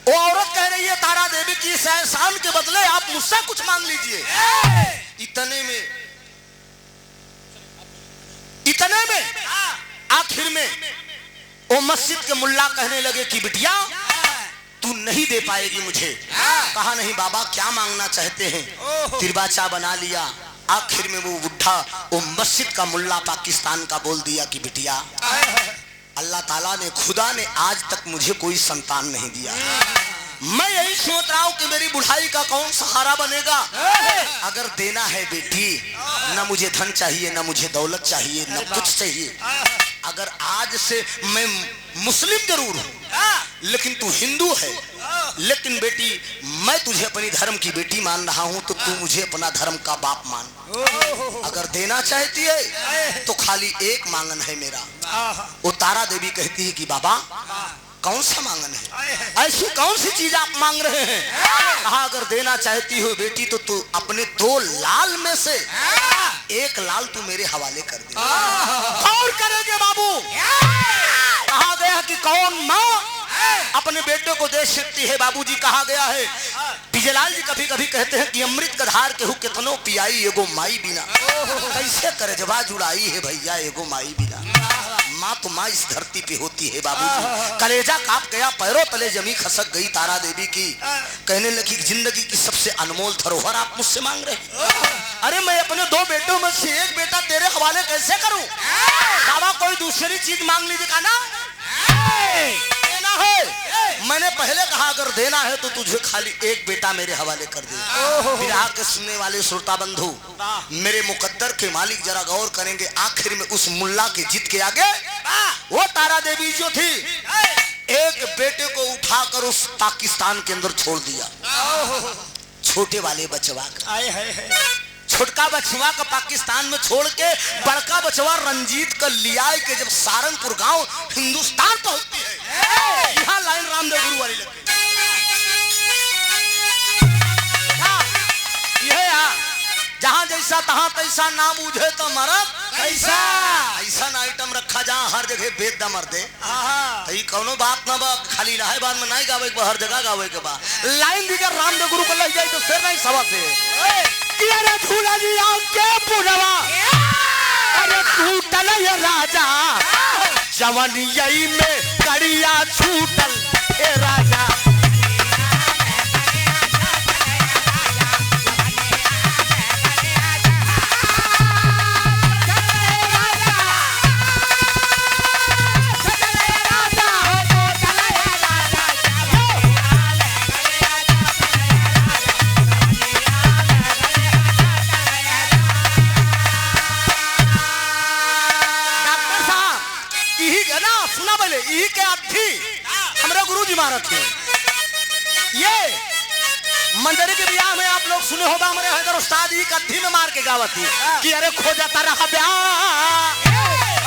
वो औरत कह रही है तारा देवी की इस एहसान के बदले आप मुझसे कुछ मांग लीजिए। इतने में आखिर में वो मस्जिद के मुल्ला कहने लगे कि बिटिया तू नहीं दे पाएगी मुझे। कहा नहीं बाबा क्या मांगना चाहते हैं? तिरबाचा बना लिया। आखिर में वो बुढ़ा वो मस्जिद का मुल्ला पाकिस्तान का बोल दिया कि बिटिया अल्लाह ताला ने खुदा ने आज तक मुझे कोई संतान नहीं दिया, मैं यही सोच रहा हूँ कि मेरी बुढ़ाई का कौन सहारा बनेगा। अगर देना है बेटी, न मुझे धन चाहिए, न मुझे दौलत चाहिए, न कुछ चाहिए। अगर आज से मैं मुस्लिम जरूर हूँ लेकिन तू हिंदू है, लेकिन बेटी मैं तुझे अपनी धर्म की बेटी मान रहा हूँ तो तू मुझे अपना धर्म का बाप मान। अगर देना चाहती है तो खाली एक मांगन है मेरा। वो तारा देवी कहती है कि बाबा कौन सा मांगन है? ऐसी कौन सी चीज आप मांग रहे हैं? कहा अगर देना चाहती हो बेटी तो तू अपने 2 लाल में से 1 लाल तू मेरे हवाले कर दे। और करेंगे बाबू? कहा गया कि कौन माँ अपने बेटे को दे सकती है? बाबूजी कहा गया है, बिजलाल जी कभी कभी कहते हैं कि अमृत का धार केहू कितनो पियाई एगो माई बिना। कैसे करजवा जुड़ाई है भैया एगो माई बिना। माँ तो माँ इस धरती पे होती है बाबूजी। कलेजा कांप गया, पैरों तले जमी खसक गई तारा देवी की। कहने लगी जिंदगी की सबसे अनमोल धरोहर आप मुझसे मांग रहे हैं। अरे मैं अपने 2 बेटों में से 1 बेटा तेरे हवाले कैसे करूं? बाबा कोई दूसरी चीज मांग लीजिएगा ना। देना है, मैंने पहले कहा अगर देना है तो तुझे खाली 1 बेटा मेरे हवाले कर दे। विरहा के सुनने वाले श्रोता बंधु, मेरे मुकद्दर के मालिक जरा गौर करेंगे। आखिर में उस मुल्ला के जिद के आगे वो तारा देवी जो थी, एक बेटे को उठाकर उस पाकिस्तान के अंदर छोड़ दिया। छोटे वाले बचवा का, छोटका बचवा का पाकिस्तान में छोड़ के बड़का बचवा रंजीत का लिया के जब सारंगपुर गांव हिंदुस्तान पहुंचती है, यहाँ लाइन रामदेव गुरु वाली लग गई। जहाँ जैसा तहाँ तैसा ना बूझे तो मरद कैसा। ऐसा आइटम रखा जहाँ हर जगह बेद दमर दे। तो ये कौनो बात ना बा, खाली इलाहाबाद में नहीं गावे के, हर जगह गावे के बा। लाइन दीजिए रामदेव गुरु को लग जाए तो फिर नहीं सवा से झूला दिया के पुरवा। अरे टूटल ये राजा जवानी में कड़िया छूटल ए राजा। ये मंजरी के ब्याह में आप लोग सुने होगा, हमारे हैदर उस्ताद ही कत्थी में मार के गावत थी कि अरे खोजता रहा ब्याह,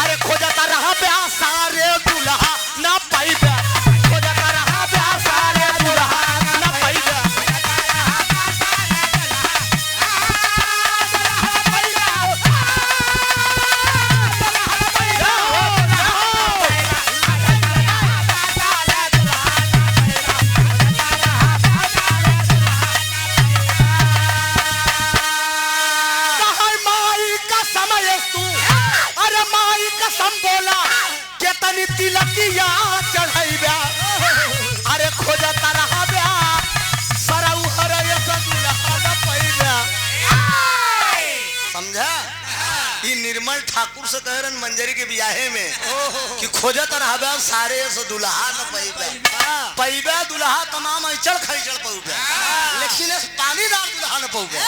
अरे खोजता रहा ब्याह सारे दुल्हा ना पाई ब्याह, खोजता रहा ब्याह सारे दुल्हा ना पाई ब्याह। तिलकिया चढ़ाई ब्याह, अरे खोजता रहा ब्याह सरऊ हरे दुल्हा न पाई ब्याह। समझा? ये निर्मल ठाकुर से कह रहे मंजरी के ब्याहे में कि खोजता रहा ब्याह सारे से दुल्हा न पाई ब्याह। पाई ब्याह दुल्हा तमाम ऐचड़ खैचड़ पाऊ ब्याह, लेकिन पानीदार दुल्हा न पाऊ ब्याह।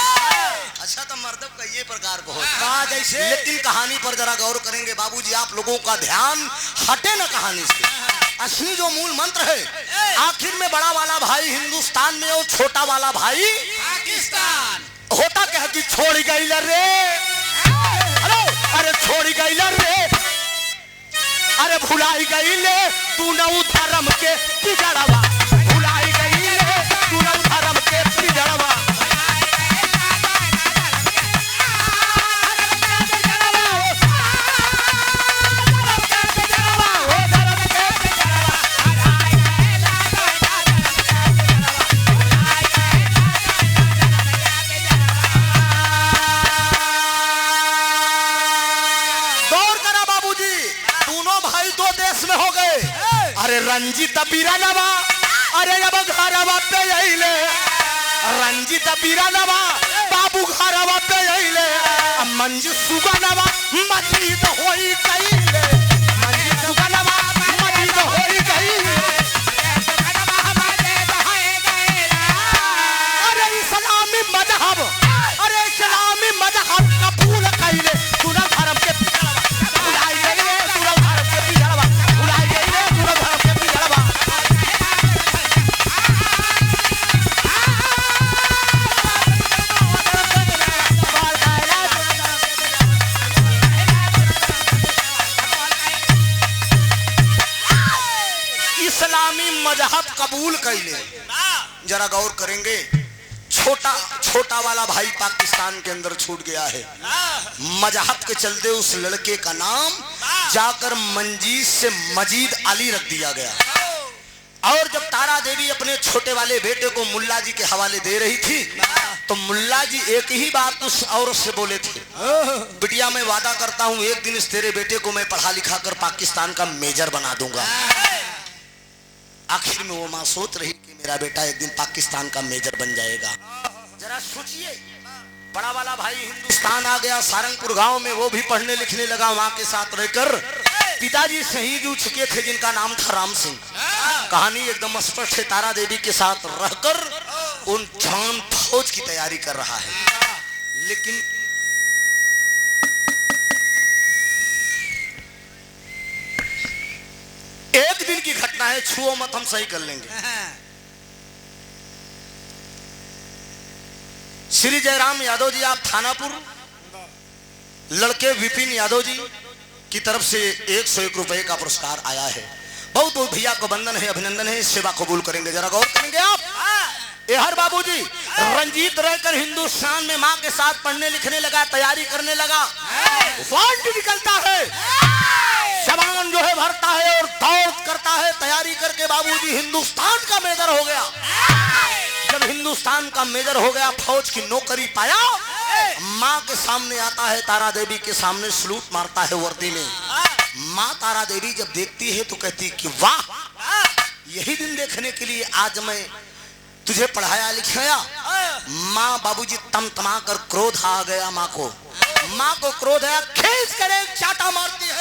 अच्छा तो मर्दब का ये प्रकार को होता जैसे। लेकिन कहानी पर जरा गौर करेंगे बाबूजी, आप लोगों का ध्यान हटे ना कहानी से। असली जो मूल मंत्र है, आखिर में बड़ा वाला भाई हिंदुस्तान में और छोटा वाला भाई पाकिस्तान। होता क्या कि छोड़ गई रे, अरे छोड़ गई रे, अरे भुलाई गई ले तू नौ धर्म के पिजड़वा, भुलाई गई ले तू नौ धर्म के पिजड़वा। अरे रंजीत बीरानवा, अरे अब घरवा पे आइले, रंजीत बीरानवा बाबू घरवा पे आइले, मंजू सुगनवा मजीद होई कइले, मंजू सुगनवा मजीद होई कइले। अरे इस्लामी मजहब, अरे इस्लामी मजहब कबूल कइले, तूने धर्म के भुलाई गइले, तूने धर्म के पिजड़वा भुलाई गइले, तूने धर्म के पिजड़वा। इस्लाम कबूल कैले। जरा गौर करेंगे, छोटा छोटा वाला भाई पाकिस्तान के अंदर छूट गया है। मजहब के चलते उस लड़के का नाम जाकर मंजीत से मजीद अली रख दिया गया। और जब तारा देवी अपने छोटे वाले बेटे को मुल्ला जी के हवाले दे रही थी तो मुल्ला जी एक ही बात उस औरत से बोले थे, बिटिया मैं वादा करता हूं एक दिन इस तेरे बेटे को मैं पढ़ा लिखा कर पाकिस्तान का मेजर बना दूंगा। आखिर में वो मां सोच रही कि मेरा बेटा एक दिन पाकिस्तान का मेजर बन जाएगा। जरा सोचिए, बड़ा वाला भाई हिंदुस्तान आ गया, सारंगपुर गांव में वो भी पढ़ने लिखने लगा। वहां के साथ रहकर पिताजी शहीद हो चुके थे जिनका नाम था राम सिंह। कहानी एकदम स्पष्ट है, तारा देवी के साथ रहकर उन जवान फौज की तैयारी कर रहा है। लेकिन एक दिन की घटना है, छुओ मत, हम सही कर लेंगे। श्री जयराम यादव जी, आप थानापुर, लड़के विपिन यादव जी की तरफ से 101 रुपए का पुरस्कार आया है। बहुत बहुत भैया को वंदन है, अभिनंदन है, सेवा कबूल करेंगे। जरा गौर करेंगे आप, हर बाबूजी रंजीत रहकर हिंदुस्तान में मां के साथ पढ़ने लिखने लगा, तैयारी करने लगा। वांट निकलता है, जवान जो है भरता है और दौड़ करता है, तैयारी करके बाबूजी हिंदुस्तान का मेजर हो गया। जब हिंदुस्तान का मेजर हो गया, फौज की नौकरी पाया, माँ के सामने आता है, तारा देवी के सामने सलूट मारता है वर्दी में। माँ तारा देवी जब देखती है तो कहती कि वाह, यही दिन देखने के लिए आज मैं तुझे पढ़ाया लिखाया। माँ बाबूजी तमतमा कर क्रोध आ गया माँ को क्रोध आया, खींच कर एक चाटा मारती है,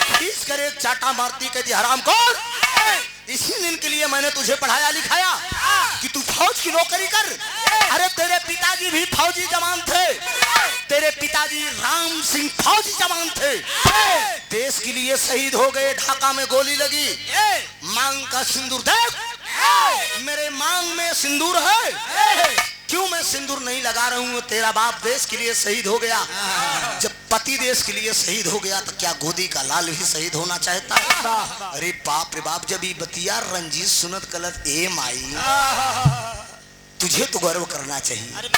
खींच कर एक चाटा मारती, कहती हरामखोर, इसी दिन के लिए मैंने तुझे पढ़ाया लिखाया कि तू फौज की नौकरी कर। अरे तेरे पिताजी भी फौजी जवान थे, तेरे पिताजी राम सिंह फौजी जवान थे, देश के लिए शहीद हो गए, ढाका में गोली लगी। मांग का सिंदूर देख, मेरे मांग में सिंदूर है, क्यों मैं सिंदूर नहीं लगा रहा हूं? तेरा बाप देश के लिए शहीद हो गया। जब पति देश के लिए शहीद हो गया तो क्या गोदी का लाल भी शहीद होना चाहता है? अरे बाप रे बाप, जब ये बतिया रंजीत सुनत गलत, ए माई, तुझे तो गर्व करना चाहिए,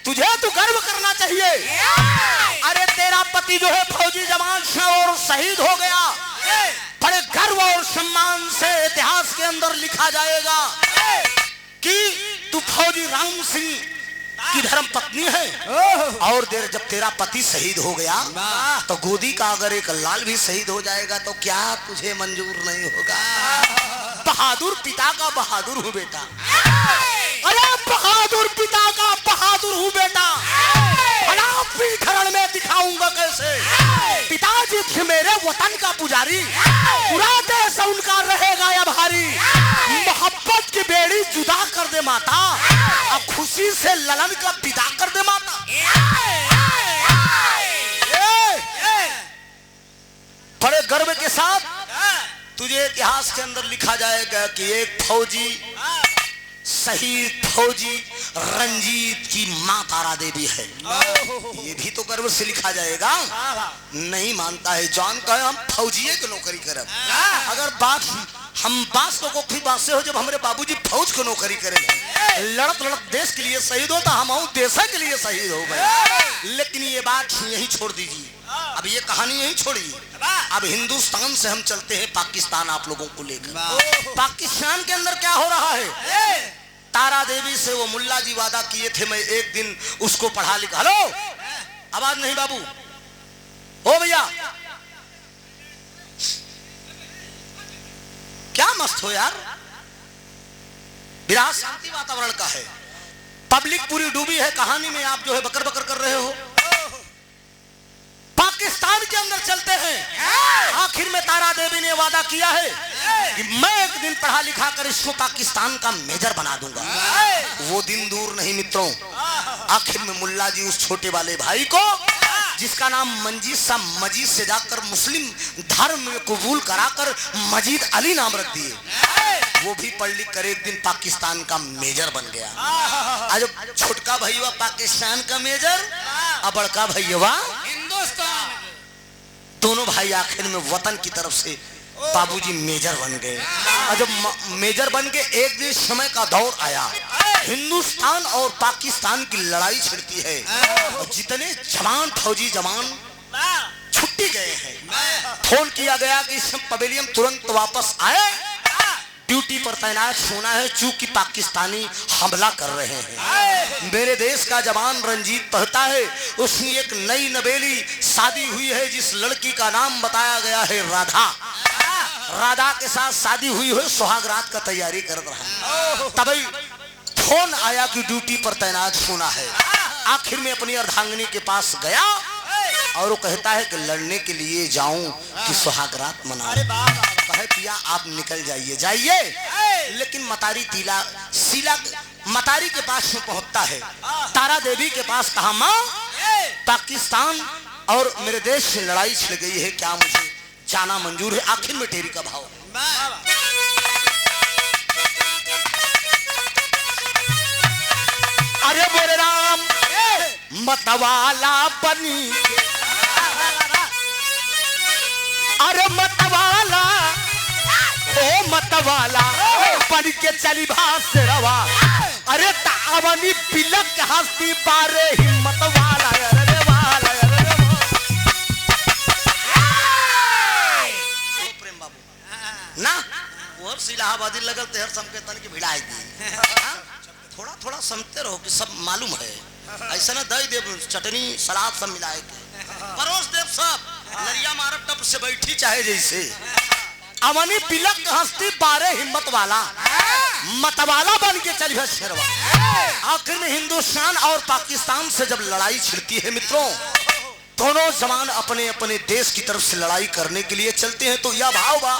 तुझे तो गर्व करना चाहिए। अरे तेरा पति जो है फौजी जवान से और शहीद हो गया, बड़े गर्व और सम्मान से इतिहास के अंदर लिखा जाएगा कि तू फौजी राम सिंह की धर्म पत्नी है। और देर जब तेरा पति शहीद हो गया तो गोदी का अगर एक लाल भी शहीद हो जाएगा तो क्या तुझे मंजूर नहीं होगा? बहादुर पिता का बहादुर हूँ बेटा, अरे बहादुर पिता का बहादुर हूँ बेटा, धरण में दिखाऊंगा कैसे। पिताजी थे मेरे वतन का पुजारी, पूरा देश उनका रहेगा या भारी। मोहब्बत की बेड़ी जुदा कर दे माता, अब खुशी से ललन का विदा कर दे माता। बड़े गर्व के साथ तुझे इतिहास के अंदर लिखा जाएगा कि एक फौजी, शहीद फौजी रंजीत की मां तारा देवी है। ये भी तो गर्व से लिखा जाएगा। नहीं मानता है, जान का हम फौजिये की नौकरी करब। अगर बात हम बात को फिर बात से हो, जब हमारे बाबूजी फौज को नौकरी करें, लड़त लड़त देश के लिए शहीद होता, हम देश के लिए शहीद हो गए। लेकिन ये बात यही छोड़ दीजिए, अब ये कहानी यही छोड़िए। अब हिंदुस्तान से हम चलते हैं पाकिस्तान, आप लोगों को लेकर। पाकिस्तान के अंदर क्या हो रहा है? तारा देवी से वो मुल्ला जी वादा किए थे मैं एक दिन उसको पढ़ा लिखा। हेलो, आवाज नहीं बाबू, ओ भैया, क्या मस्त हो यार, विराट शांति वातावरण का है, पब्लिक पूरी डूबी है कहानी में, आप जो है बकर बकर कर रहे हो। पाकिस्तान के अंदर चलते हैं। आखिर में तारा देवी ने वादा किया है कि मैं एक दिन पढ़ा लिखा कर इसको पाकिस्तान का मेजर बना दूंगा। वो दिन दूर नहीं मित्रों। आखिर में मुल्ला जी उस छोटे वाले भाई को, जिसका नाम मंजीत सा मजीद से जाकर मुस्लिम धर्म में कबूल कराकर मजीद अली नाम रख दिए, वो भी पढ़ लिख कर एक दिन पाकिस्तान का मेजर बन गया। आज छोटका भैया पाकिस्तान का मेजर और बड़का भैया हिंदुस्तान, दोनों भाई आखिर में वतन की तरफ से बाबूजी मेजर बन गए। और जब मेजर बन के एक दिन समय का दौर आया, हिंदुस्तान और पाकिस्तान की लड़ाई छिड़ती है और जितने जवान फौजी जवान छुट्टी गए हैं, फोन किया गया कि इस पवेलियन तुरंत वापस आए, ड्यूटी पर तैनात होना है चूंकि पाकिस्तानी हमला कर रहे हैं। मेरे देश का जवान रंजीत कहता है उसकी एक नई नवेली शादी हुई है जिस लड़की का नाम बताया गया है राधा। राधा के साथ शादी हुई है, सुहाग रात का तैयारी कर रहा है। तभी फोन आया कि ड्यूटी पर तैनात होना है। आखिर में अपनी अर्धांगिनी के पास गया और वो कहता है कि लड़ने के लिए जाऊं कि सुहाग रात मना। कहे पिया आप निकल जाइए जाइए, लेकिन मतारी शीला मतारी के पास में पहुंचता है। तारा देवी के पास कहा माँ पाकिस्तान और मेरे देश से लड़ाई छिड़ गई है, क्या मुझे जाना मंजूर है? आखिर में टेरी का भाव, अरे बोले राम मतवाला बनी, अरे मतवाला ओ मतवाला बन के चली भास से रवा, अरे तावनी पिलक हस्ती पारे हिम्मत वाला, अरे वाला प्रेम बाबू ना और इलाहाबादी लगल तेहर सम के तन की भिड़ाई दी। थोड़ा थोड़ा समझते रहो कि सब मालूम है, ऐसा ना दही देव चटनी सलाद सब मिलाए के परोस देव सब नरिया मारब टप से बैठी चाहे जैसे। अवनी पिलक हस्ती पारे हिम्मत वाला मतवाला बन के चली है शेरवा। आखिर में हिंदुस्तान और पाकिस्तान से जब लड़ाई छिड़ती है मित्रों, दोनों जवान अपने अपने देश की तरफ से लड़ाई करने के लिए चलते हैं। तो यह भाव बा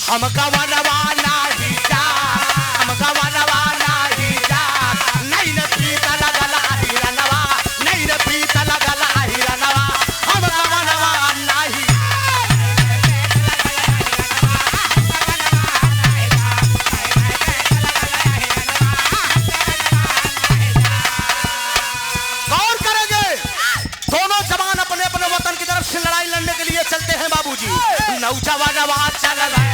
हम गवनवा नहीं जा, हम गवनवा नहीं जा, नहीं न पीता लगला हिरनवा, नहीं न पीता लगला हिरनवा, हम गवनवा नहीं। गौर करेंगे, दोनों जवान अपने अपने वतन की तरफ से लड़ाई लड़ने के लिए चलते हैं बाबूजी। नौजवानवा चल रहे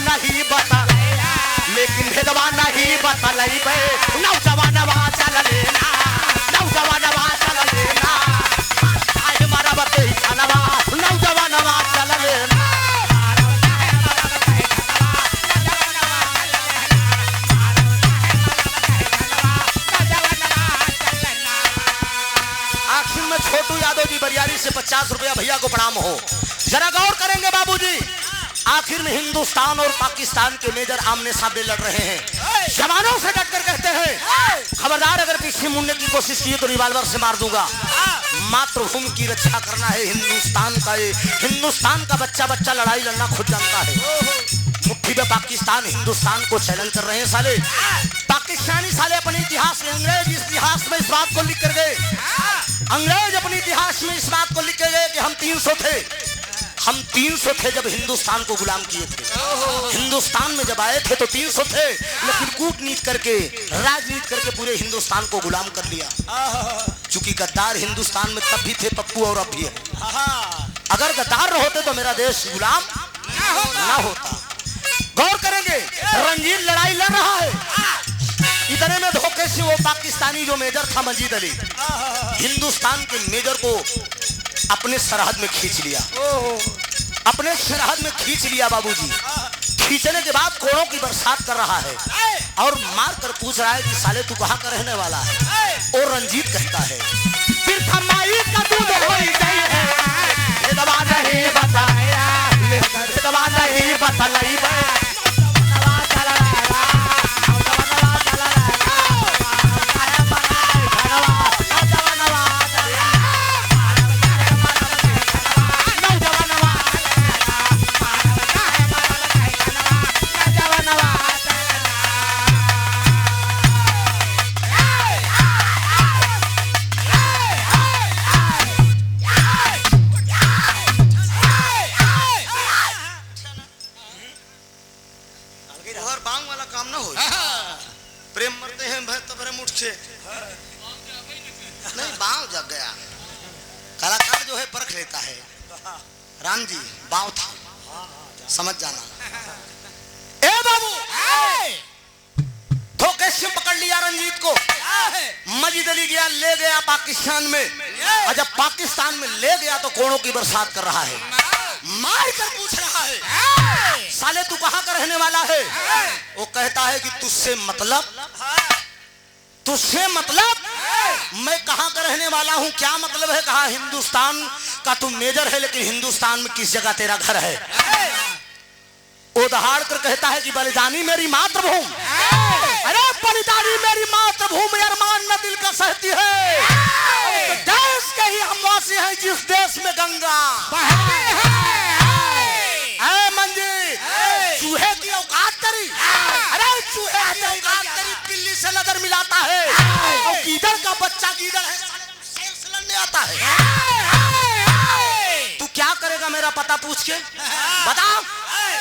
नहीं बता, लेकिन भेदवा नहीं बतलई बे। नौजवानवा चल लेना, नौजवानवा चल लेना, आज मारा बते खानवा, नौजवानवा चल लेना। आखिर में छोटू यादव जी बरियारी से 50 रुपया भैया को प्रणाम हो। जरा गौर करेंगे बाबूजी, आखिर में हिंदुस्तान और पाकिस्तान के मेजर आमने सामने लड़ रहे हैं। जवानों से डटकर कहते हैं खबरदार अगर पीछे मुड़ने की कोशिश की तो रिवाल्वर से मार दूंगा। मातृभूमि की रक्षा करना है हिंदुस्तान का, ये हिंदुस्तान का बच्चा बच्चा लड़ाई लड़ना खुद जानता है। मुट्ठी में पाकिस्तान हिंदुस्तान को चैलेंज कर रहे हैं। साले पाकिस्तानी साले अपने इतिहास में, अंग्रेज इतिहास में इस बात को लिख कर गए, अंग्रेज अपने इतिहास में इस बात को लिख कर गए कि हम 300 थे, हम 300 थे जब हिंदुस्तान को गुलाम किए थे। हिंदुस्तान में जब आए थे तो 300 थे, लेकिन कूटनीति करके राजनीति करके पूरे हिंदुस्तान को गुलाम कर लिया। चूंकि गद्दार हिंदुस्तान में तब भी थे पप्पू और अब भी है। अगर गद्दार होते तो मेरा देश गुलाम ना होता। गौर करेंगे, रंजीत लड़ाई लड़ रहा है, इतने में धोखे से वो पाकिस्तानी जो मेजर था मजीद अली, हिंदुस्तान के मेजर को अपने सरहद में खींच लिया, अपने सरहद में खींच लिया बाबूजी। खींचने के बाद कोड़ों की बरसात कर रहा है और मार कर पूछ रहा है कि साले तू कहाँ का रहने वाला है। और रंजीत कहता है फिर थमाई का दूध होई गई है, ये दवा नहीं बताया, ये दवा नहीं बतलाई बे। हैं भाई तबरे मुठ के नहीं बाँव जग गया। कलाकार जो है परख लेता है। राम जी बाँव था, समझ जाना। ए बाबू धोखे से पकड़ लिया रंजीत को। मजीद अली गया, ले गया पाकिस्तान में, और जब पाकिस्तान में ले गया तो कोड़ों की बरसात कर रहा है, मार कर पूछ रहा है साले तू कहाँ का रहने वाला है? वो कहता है कि तुझसे मतलब मैं कहाँ का रहने वाला हूँ, क्या मतलब है? कहा हिंदुस्तान का तू मेजर है, लेकिन हिंदुस्तान में किस जगह तेरा घर है? वो दहाड़ कर कहता है कि बलिदानी मेरी मातृभूमि, अरे बलिदानी मेरी मातृभूमि अरमान न दिल का सहती है, तो देश के ही हम वासी हैं जिस देश में गंगा मंजी चूहे की औकात करी, अरे चूहे की औकात करी पिल्ली से नजर मिलाता है, और गीदड़ का बच्चा गीदड़ है, शेर से लड़ने आता है। तू क्या करेगा मेरा पता पूछ के बता,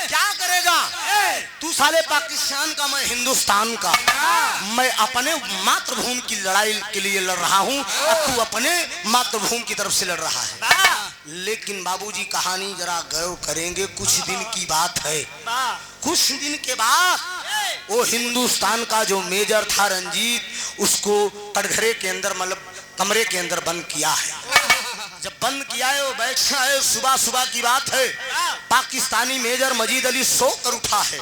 क्या करेगा तू? साले पाकिस्तान का, मैं हिंदुस्तान का, मैं अपने मातृभूमि की लड़ाई के लिए लड़ रहा हूँ, और तू अपने मातृभूमि की तरफ से लड़ रहा है। लेकिन बाबूजी कहानी जरा गौर करेंगे, कुछ दिन की बात है। कुछ दिन के बाद वो हिंदुस्तान का जो मेजर था रंजीत, उसको कटघरे के अंदर मतलब कमरे के अंदर बंद किया है। जब बंद किया है वो बैठा है, सुबह सुबह की बात है, पाकिस्तानी मेजर मजीद अली सो कर उठा है,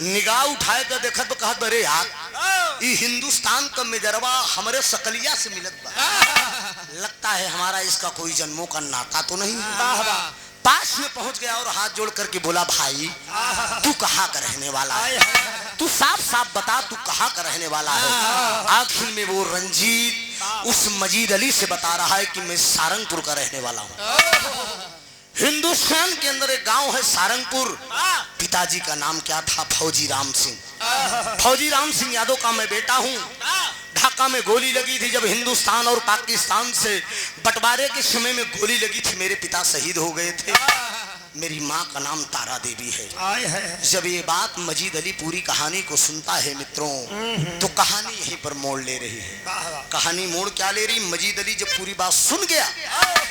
निगाह उठाए कर देखा तो कहा अरे यार ये हिंदुस्तान का मेजरवा हमारे सकलिया से मिलत बा, लगता है हमारा इसका कोई जन्मों का नाता तो नहीं। पास में पहुंच गया और हाथ जोड़ करके बोला भाई तू कहाँ का रहने वाला है? तू साफ साफ बता तू कहाँ का रहने वाला है? आखिर में वो रंजीत उस मजीद अली से बता रहा है कि मैं सारंगपुर का रहने वाला हूँ। हिंदुस्तान के अंदर एक गांव है सारंगपुर, पिताजी का नाम क्या था? फौजी राम सिंह। फौजी राम सिंह यादव का मैं बेटा हूँ। ढाका में गोली लगी थी, जब हिंदुस्तान और पाकिस्तान से बंटवारे के समय में गोली लगी थी, मेरे पिता शहीद हो गए थे। मेरी माँ का नाम तारा देवी है। जब ये बात मजीद अली पूरी कहानी को सुनता है मित्रों, तो कहानी यहीं पर मोड़ ले रही है। कहानी मोड़ क्या ले रही? मजीद अली जब पूरी बात सुन गया,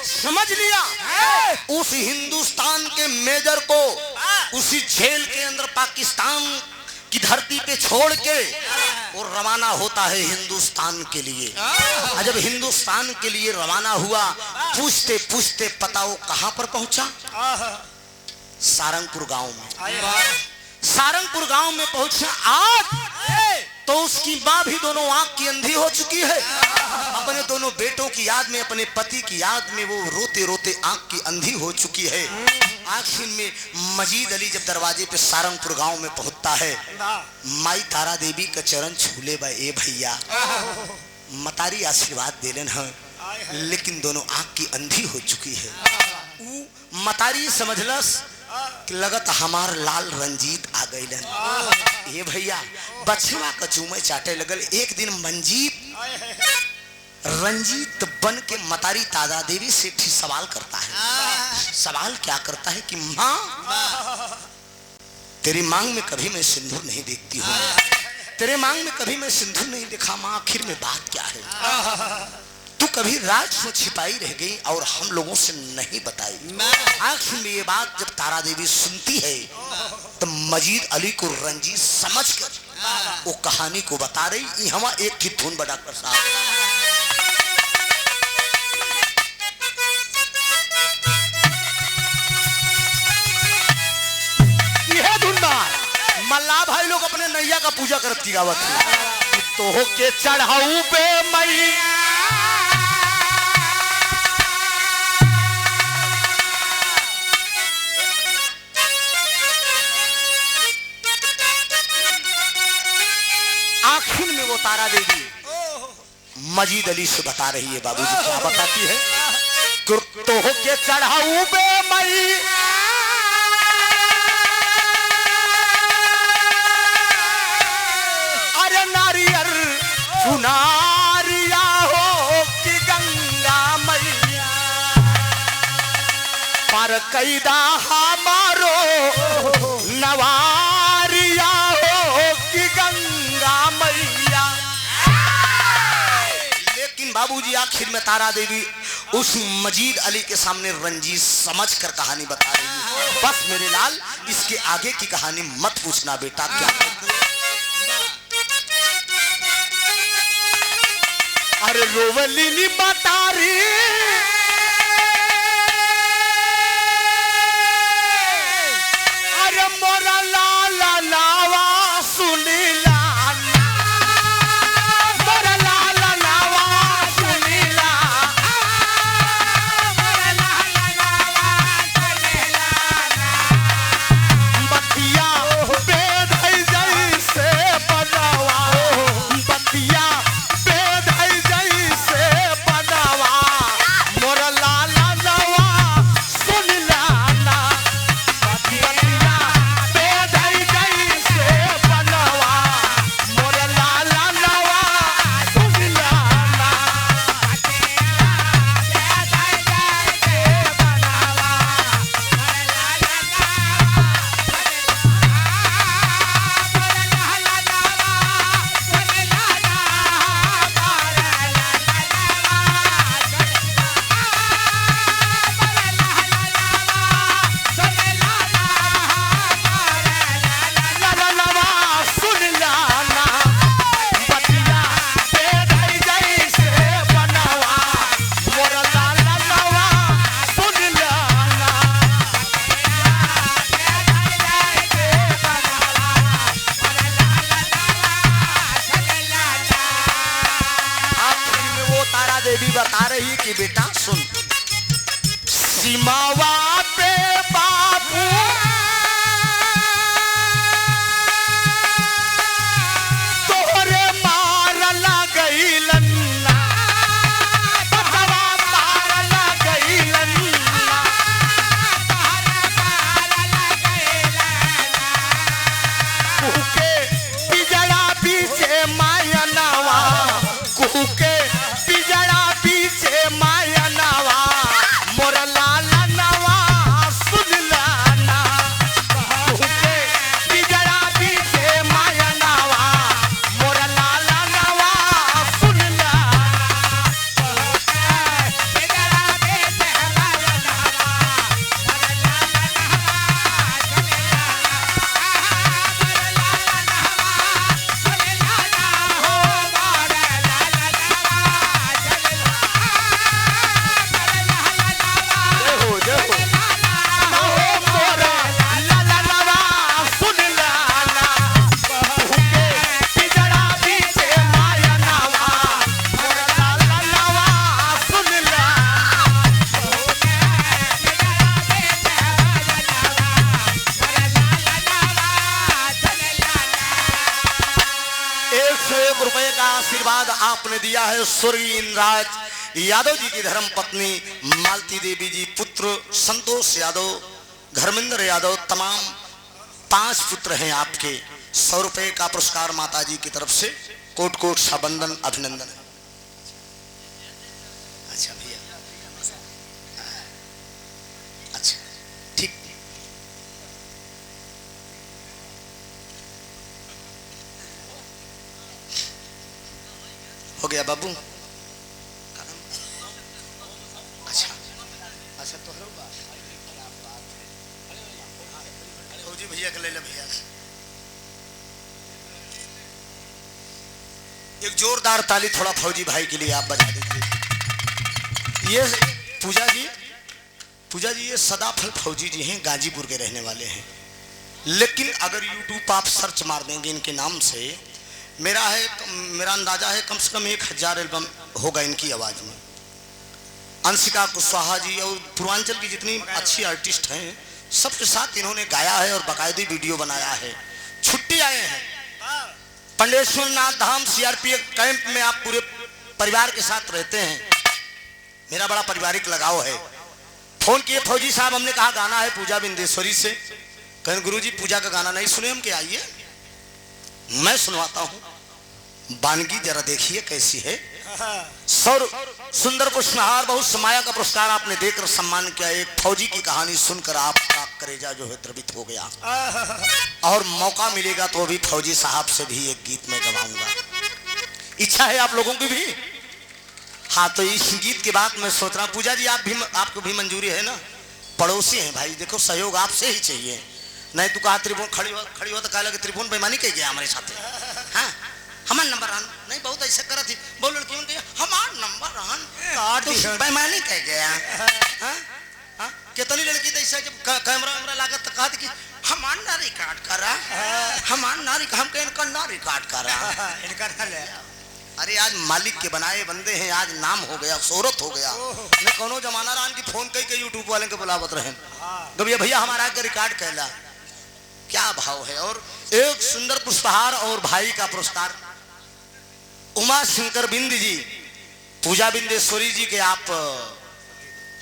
समझ लिया, उस हिंदुस्तान के मेजर को उसी जेल के अंदर पाकिस्तान की धरती पे छोड़ के वो रवाना होता है हिंदुस्तान के लिए। जब हिंदुस्तान के लिए रवाना हुआ, पूछते पूछते पता वो कहां पर पहुंचा? सारंगपुर गांव में। सारंगपुर गांव में पहुंचा आज तो उसकी माँ भी दोनों आंख की अंधी हो चुकी है। अपने दोनों बेटों की याद में, अपने पति की याद में वो रोते रोते आंख की अंधी हो चुकी है। आखिर में मजीद अली जब दरवाजे पे सारंगपुर गांव में पहुंचता है, माई तारा देवी का चरण छूले बा, ए भैया मतारी आशीर्वाद दे लेन है, लेकिन दोनों आंख की अंधी हो चुकी है। मतारी समझलस कि लगत हमार लाल रंजीत आ गई। ये भैया बछवा का चूमे चाटे लगल। एक दिन रंजीत बन के मतारी तारा देवी से भी सवाल करता है। सवाल क्या करता है कि माँ तेरी मांग में कभी मैं सिंदूर नहीं देखती हूँ, तेरे मांग में कभी मैं सिंदूर नहीं देखा, माँ आखिर में बात क्या है? तू कभी राज में छिपाई रह गई और हम लोगों से नहीं बताई। आखिर में ये बात जब तारा देवी सुनती है तो मजीद अली को रंजीत समझकर वो कहानी को बता रही। यहाँ एक की धुन बड़ा कर साहब मल्ला भाई लोग अपने नैया का पूजा करती गावत तो के चढ़ाऊ पे मैया आखिर में वो तारा देवी मजीद अली से बता रही है। बाबूजी क्या बताती है? तो के चढ़ाऊ पे मैया चुनारिया हो कि गंगा मैया पर कैदा हमारो नवारिया हो कि गंगा मैया बाबूजी आखिर में तारा देवी उस मजीद अली के सामने रंजीत समझकर कहानी बता रही है, बस मेरे लाल इसके आगे की कहानी मत पूछना बेटा। क्या अरे रोवली बतारी अरे मोरा लाला लावा सुनीला बता रही कि बेटा सुन, सीमावा पे बाबू तोरे मारला गईलन मारला गईलन कुके पिजड़ा पीछे माया नवा कुके आशीर्वाद आपने दिया है स्वर्गीय इंद्राज यादव जी की धर्म पत्नी मालती देवी जी, पुत्र संतोष यादव, धर्मेंद्र यादव, तमाम 5 पुत्र हैं आपके। 100 रुपए का पुरस्कार माता जी की तरफ से कोट कोट सा बंदन अभिनंदन है। अच्छा भैया, अच्छा ठीक हो गया बाबू। अच्छा अच्छा तो फौजी भैया के ले ले भैया, एक जोरदार ताली थोड़ा फौजी भाई के लिए आप बजा दीजिए। ये पूजा जी ये सदाफल फौजी जी हैं, गाजीपुर के रहने वाले हैं, लेकिन अगर यूट्यूब आप सर्च मार देंगे इनके नाम से, मेरा अंदाजा है कम से कम 1000 एल्बम होगा इनकी आवाज में। अंशिका कुशवाहा जी और पूर्वांचल की जितनी अच्छी आर्टिस्ट हैं सबके साथ इन्होंने गाया है और बाकायदे वीडियो बनाया है। छुट्टी आए हैं पंडेश्वर नाथ धाम सीआरपीएफ कैंप में, आप पूरे परिवार के साथ रहते हैं, मेरा बड़ा पारिवारिक लगाव है। फोन किए फौजी साहब, हमने कहा गाना है पूजा बिंदेश्वरी से, कहें गुरुजी पूजा का गाना नहीं सुने हम, के आइए मैं सुनवाता हूं, बानगी जरा देखिए कैसी है। सौर सुंदर पुष्पहार बहुत समाया का पुरस्कार आपने देकर सम्मान किया। एक फौजी की कहानी सुनकर आपका करेजा जो है द्रवित हो गया, और मौका मिलेगा तो भी फौजी साहब से भी एक गीत में गवाऊंगा। इच्छा है आप लोगों की भी? हाँ तो इस गीत के बाद मैं सोच रहा हूँ पूजा जी आपको भी मंजूरी है ना? पड़ोसी हैं भाई, देखो सहयोग आपसे ही चाहिए। नहीं तो कहा त्रिभुवन खड़ी हो तो कहा लगे त्रिभुवन बेईमानी कह गया हमारे साथ। हाँ हमार नंबर आन नहीं बहुत ऐसे करा थी बोल लड़कियों के हमार नंबर आन बेईमानी कह गया। हाँ कितनी लड़की तो ऐसा जब कैमरा वैमरा लागत तो कहा कि हमार ना रिकॉर्ड करा, हमार ना हम कह इनका ना रिकॉर्ड करा इनका ना ले। अरे आज मालिक के बनाए बंदे हैं, आज नाम हो गया, शोहरत हो गया। मैं कोनो जमाना रान की फोन कई के यूट्यूब वाले के बुलावत रहे कभी भैया हमारा के रिकॉर्ड कहला क्या भाव है। और एक सुंदर पुष्पहार और भाई का पुरस्कार उमा शंकर बिंद जी, पूजा बिंदेश्वरी जी के आप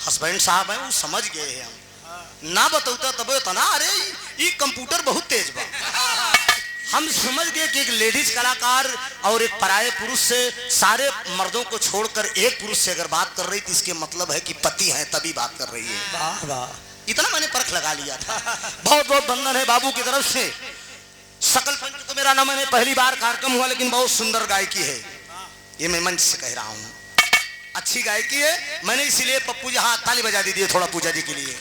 हस्बैंड साहब हैं, वो समझ गए हैं। हम ना बताऊता तब तो ना, अरे ये कंप्यूटर बहुत तेज बा। हम समझ गए कि एक लेडीज कलाकार और एक पराये पुरुष से सारे मर्दों को छोड़कर एक पुरुष से अगर बात कर रही थी इसके मतलब है कि पति हैं तभी बात कर रही है। वाह वाह इतना मैंने परख लगा लिया था। बहुत बहुत बंधन है बाबू की तरफ से। सकल पंच तो मेरा नाम, मैंने पहली बार कार्यक्रम हुआ लेकिन बहुत सुंदर गायकी है, ये मैं मंच से कह रहा हूँ। अच्छी गायकी है, मैंने इसीलिए पप्पू जी हाँ ताली बजा दीजिए थोड़ा पूजा जी के लिए।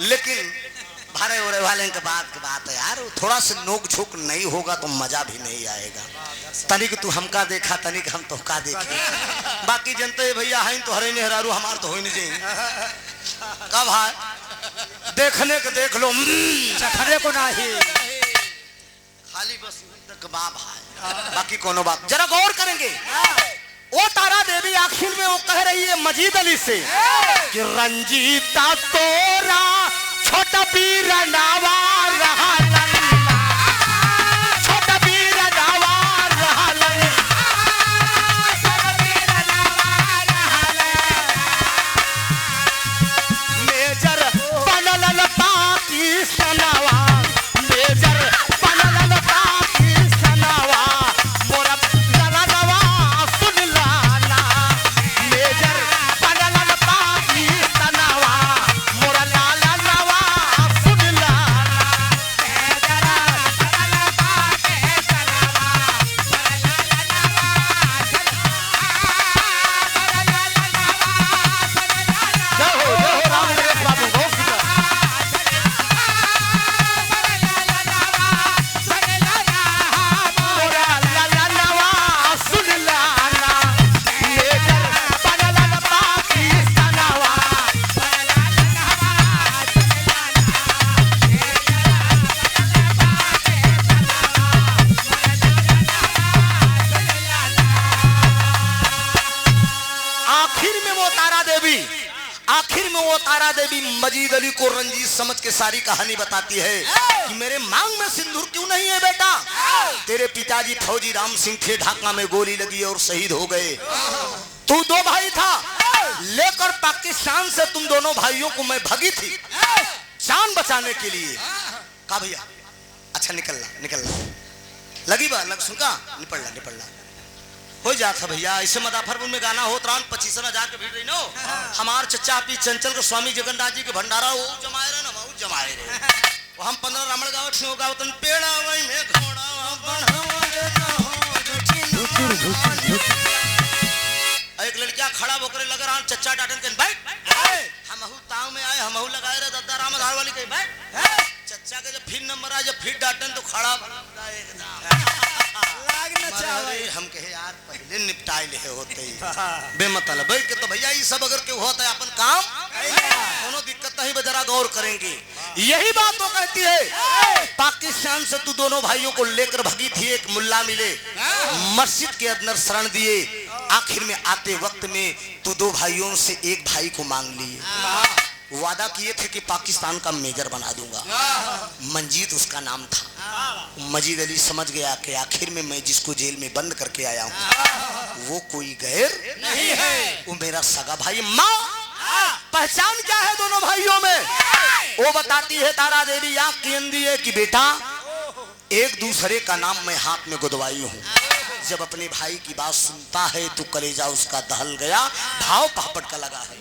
लेकिन भारे हो रहे वाले के बात है यार, थोड़ा सा नोक झोंक नहीं होगा तो मजा भी नहीं आएगा। तनिक तू हमका देखा तनिक हम तोहका देखे, बाकी जनते भैया हैं तो हरे नेहरू हमार तो हो नहीं जाए। कब है देखने के देख लो, चखने को नहीं, खाली बस बाप है बाकी कोनो बात। जरा गौर करेंगे, वो तारा देवी आखिर में वो कह रही है मजीद अली से कि रंजीता तोरा छोटा पीर नावा रहा लल्ला, छोटा पीर नावा रहा लल्ला, छोटा पीर नावा रहा लल्ला, मेजर बनल पाकिस्तानवा, मेजर बनल पाकिस्तानवा, मोरा ललनवा सुन लाना, मेजर बनल पाकिस्तानवा, मोरा ललनवा सुन लाना, मेजर बनल पाकिस्तानवा, जय हो राम नरेश बाबू बहुत सुंदर। आखिर में वो तारा देवी मजीद अली को रंजीत समझ के सारी कहानी बताती है कि मेरे मांग में सिंदूर क्यों नहीं है बेटा, तेरे पिताजी फौजी राम सिंह थे, ढाका में गोली लगी और शहीद हो गए। तू दो भाई था, लेकर पाकिस्तान से तुम दोनों भाइयों को मैं भगी थी जान बचाने के लिए। कहा भैया अच्छा निकलना लगी बा लग सुनका निपड़ला हो जाता भैया। ऐसे मदाफरपुर में गाना हो त्रान 25 में जाके भीड़ रही नो, हमार चच्चा पी चंचल के स्वामी जगन्नाथ जी के भंडारा वो जमाए रहे ना, वो जमाए रहे। वो हम 15 रामण गावत से होगा तन पेड़ा वही में घोड़ा एक लड़किया खड़ा होकर लग रहा चच्चा डाटन के बैठ, हम ताव में आए हम लगाए रहे दद्दा रामधार वाली कहीं बैठ। चच्चा के जब फिर नंबर आए जब फिर डाटन तो खड़ा हम कहे यार पहले निपटाए ले होते ही बेमतलब के तो भैया ये सब अगर क्यों होता है अपन काम दोनों दिक्कत नहीं, जरा गौर करेंगे। यही बात तो कहती है पाकिस्तान से तू दोनों भाइयों को लेकर भगी थी, एक मुल्ला मिले मस्जिद के अंदर शरण दिए, आखिर में आते वक्त में तू दो भाइयों से एक भाई को मांग लिए, वादा किए थे कि पाकिस्तान का मेजर बना दूंगा। मंजीद उसका नाम था। मजीद अली समझ गया कि आखिर में मैं जिसको जेल में बंद करके आया हूँ वो कोई गैर नहीं है, वो मेरा सगा भाई। माँ पहचान क्या है दोनों भाइयों में? वो बताती है तारा देवी आंख की अंधी है कि बेटा एक दूसरे का नाम मैं हाथ में गुदवाई हूँ। जब अपने भाई की बात सुनता है तो कलेजा उसका दहल गया, भाव पहापट का लगा है।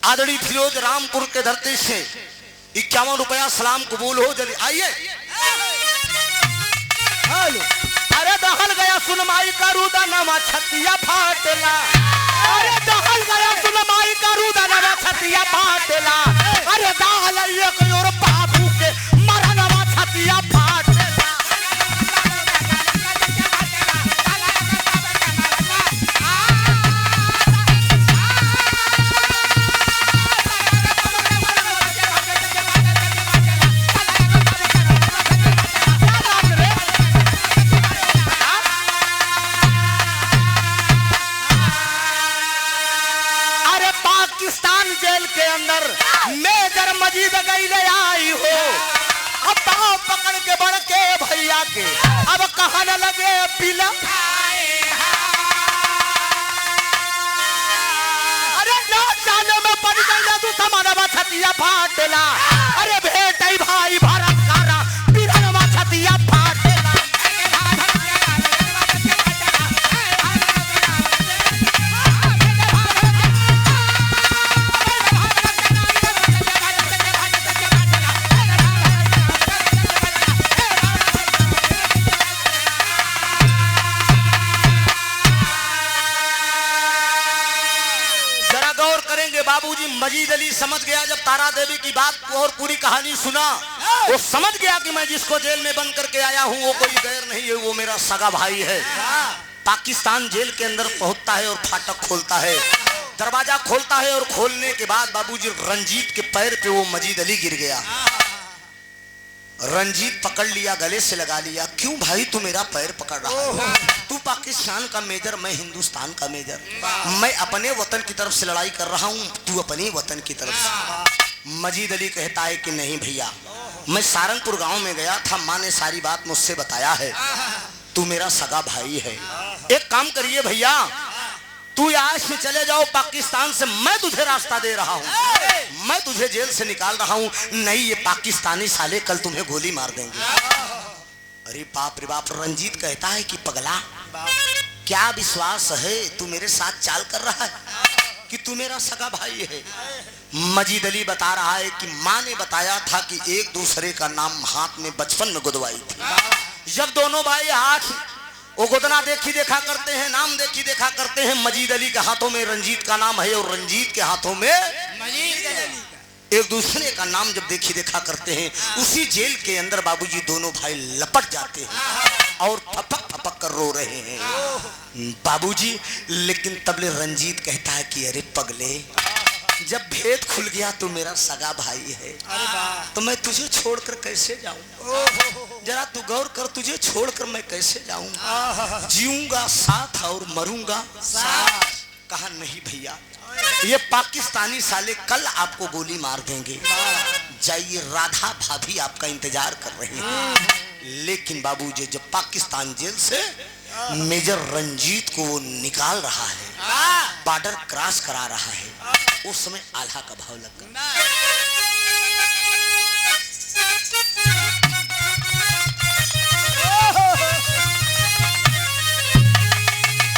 आदड़ी फिरोज रामपुर के धरती से 51 रुपया सलाम कबूल हो। जल्दी आइए। हेलो अरे दहल गया सुनमाई का रूदा नमा छतिया फाटेला। अरे दहल गया सुनमाई का रूदा नमा छतिया फाटेला। अरे दहल एक और बाबू के मरा नमा छतिया फाटेला। पाकिस्तान जेल के अंदर मेजर मजीद गई ले आई हो। अब पाँव पकड़ के बढ़ के भैया के अब कहने लगे पिला। अरे ना जाने में पड़ गई तू समाना छतिया फाटेला। अरे भेटई भाई भारत कारा पिरनमा छतिया फाटेला। बाबूजी मजीद अली समझ गया जब तारा देवी की बात को और पूरी कहानी सुना, वो समझ गया कि मैं जिसको जेल में बंद करके आया हूँ वो कोई गैर नहीं है, वो मेरा सगा भाई है। पाकिस्तान जेल के अंदर पहुंचता है और फाटक खोलता है, दरवाजा खोलता है और खोलने के बाद बाबूजी रंजीत के पैर पे वो मजीद अली गिर गया। रंजीत पकड़ लिया, गले से लगा लिया। क्यों भाई तू मेरा पैर पकड़ रहा है? तू पाकिस्तान का मेजर, मैं हिंदुस्तान का मेजर। मैं अपने वतन की तरफ से लड़ाई कर रहा हूँ, तू अपने वतन की तरफ से। मजीद अली कहता है कि नहीं भैया, मैं सारंगपुर गांव में गया था, माँ ने सारी बात मुझसे बताया है, तू मेरा सगा भाई है। एक काम करिए भैया, तू यहाँ से चले जाओ पाकिस्तान से, मैं तुझे रास्ता दे रहा हूँ, मैं तुझे जेल से निकाल रहा हूँ। नहीं ये पाकिस्तानी साले कल तुम्हें गोली मार देंगे। अरे बाप रे बाप। रंजीत कहता है कि पगला क्या विश्वास है तू मेरे साथ चाल कर रहा है कि तू मेरा सगा भाई है? मजीद अली बता रहा है कि माँ ने बताया था कि एक दूसरे का नाम हाथ में बचपन में गुदवाई थी। जब दोनों भाई हाथ वो गुदना देखी देखा करते हैं, नाम देखी देखा करते हैं। मजीद अली के हाथों में रंजीत का नाम है और रंजीत के हाथों में मजीद अली। एक दूसरे का नाम जब देखी देखा करते हैं, उसी जेल के अंदर बाबूजी दोनों भाई लपट जाते हैं और फपक फपक कर रो रहे हैं बाबूजी। लेकिन तबले रंजीत कहता है कि अरे पगले, जब भेद खुल गया तो मेरा सगा भाई है, तो मैं तुझे छोड़कर कैसे जाऊं? जरा तू गौर कर, तुझे छोड़कर मैं कैसे जाऊं? जीऊंगा साथ और मरूंगा साथ। कहा नहीं भैया, ये पाकिस्तानी साले कल आपको गोली मार देंगे, जाइए राधा भाभी आपका इंतजार कर रही है। लेकिन बाबूजी जब पाकिस्तान जेल से मेजर रंजीत को वो निकाल रहा है, बॉर्डर क्रॉस करा रहा है, उस समय आल्हा का भाव लगा।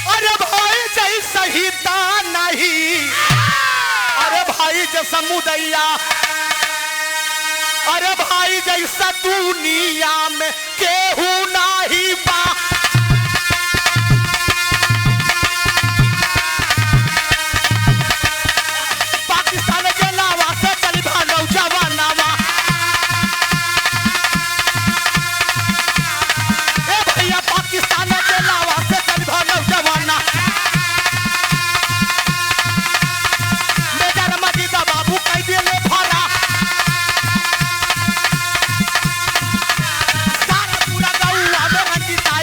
अरे भाई जय सहिता नहीं, अरे भाई जैसा मुदैया, अरे भाई जैसा दुनिया में केहू नहीं बा। पूरा गौवा में रंजीता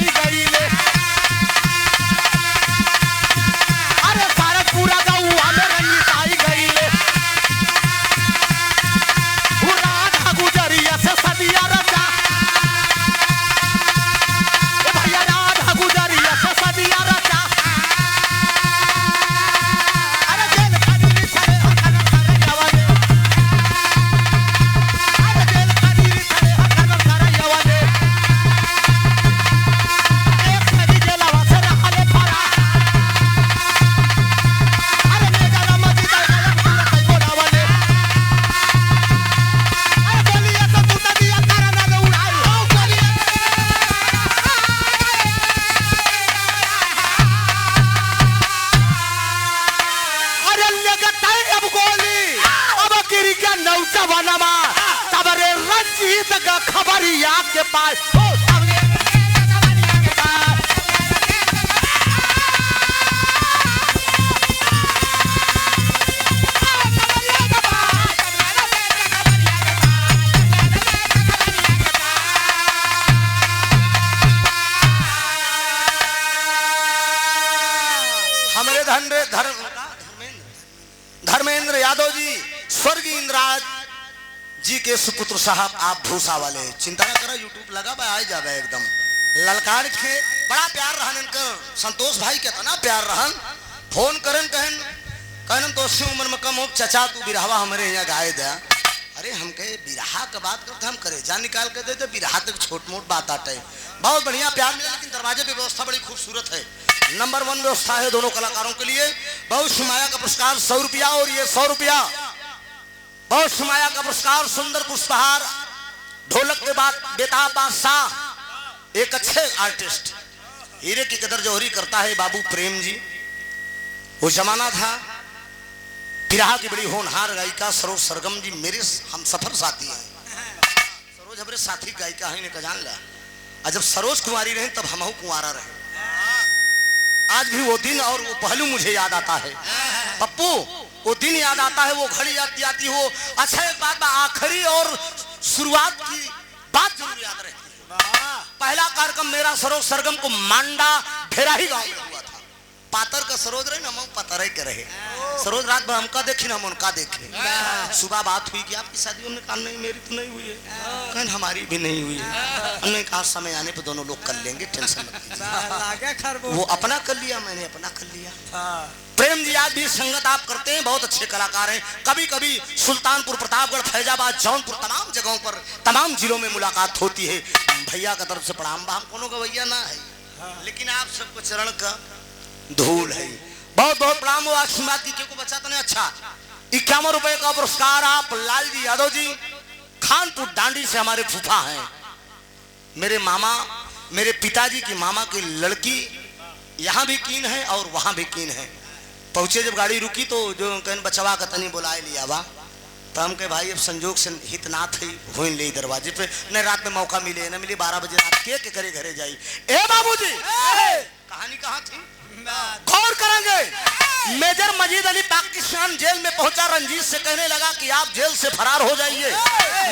रंजीत का खबरिया के पास हो सबले खबरिया के पास हमारे धर्मेंद्र यादव जी स्वर्गीय इंद्राज जी के सुपुत्र साहब आप भूसा वाले चिंता ना करा यूट्यूब लगा बा आ जावे एकदम ललकार के बड़ा प्यार रहन इनकर संतोष भाई के तना प्यार रहन फोन करन कहन तो से उम्र में कम हो चाचा तू बिरहवा हमारे यहाँ गाए दे अरे हम कहे बिरहा का बात करते हम करे जान निकाल के देते बिरहा तक छोट मोट बात आटे बहुत बढ़िया प्यार मिला लेकिन दरवाजे पे व्यवस्था बड़ी खूबसूरत है नंबर 1 व्यवस्था है दोनों कलाकारों के लिए बहुत सुमाया का पुरस्कार 100 रुपया और ये 100 रुपया बहुत सुमाया का पुरस्कार सुंदर पुष्पहार ढोलक के बाद बेताब बादशाह एक अच्छे आर्टिस्ट हीरे की कदर जौहरी करता है बाबू प्रेम जी वो जमाना था बिरहा की बड़ी होनहार गायिका सरोज सरगम जी मेरे हम सफर साथी हैं सरोज हमारे साथी गायिका है इन्हें जान लिया और जब सरोज कुमारी रहे तब हम कुंवारा रहे आज भी वो दिन और वो पहलू मुझे याद आता है पप्पू वो दिन याद आता है वो घड़ी याद आती हो अच्छा एक बात आखिरी और शुरुआत की बात जरूर याद रहती है पहला कार्यक्रम मेरा सरोज सरगम को मांडा भेराही गांव में हुआ था पातर का सरोज रहे ना हम पातर के रहे सरोज रात भर हमका देखी ना हम उनका देखे सुबह बात हुई कि आपकी शादी हमने कहा नहीं मेरी तो नहीं हुई है कहन हमारी भी नहीं हुई है हमने कहा समय आने पे दोनों लोग कर लेंगे टेंशन मत लीजिए वो अपना कर लिया मैंने अपना कर लिया प्रेम जी आज भी संगत आप करते हैं बहुत अच्छे कलाकार हैं कभी कभी सुल्तानपुर प्रतापगढ़ फैजाबाद जौनपुर तमाम जगहों पर तमाम जिलों में मुलाकात होती है भैया का तरफ से प्रणाम हम कोनो का भैया ना है लेकिन आप सबको चरण का धूल है बहुत बहुत प्रणाम हो आशीर्वाद की को बचा तो नहीं अच्छा 51 रुपए का पुरस्कार आप लाल जी यादव जी खानपुर डांडी से हमारे फूफा हैं मेरे मामा मेरे पिताजी की मामा की लड़की यहाँ भी कीन है और वहां भी कीन है पहुंचे जब गाड़ी रुकी तो जो कहन बचवा का तनी बुलाए लिया बा तो हम कहे भाई अब संजोग से हित ना थे हो ले दरवाजे पे न रात में मौका मिले न मिले 12 बजे रात के करे घरे जाई ए बाबूजी कहानी कहाँ थी गौर करेंगे मेजर मजीद अली पाकिस्तान जेल में पहुंचा रंजीत से कहने लगा कि आप जेल से फरार हो जाइए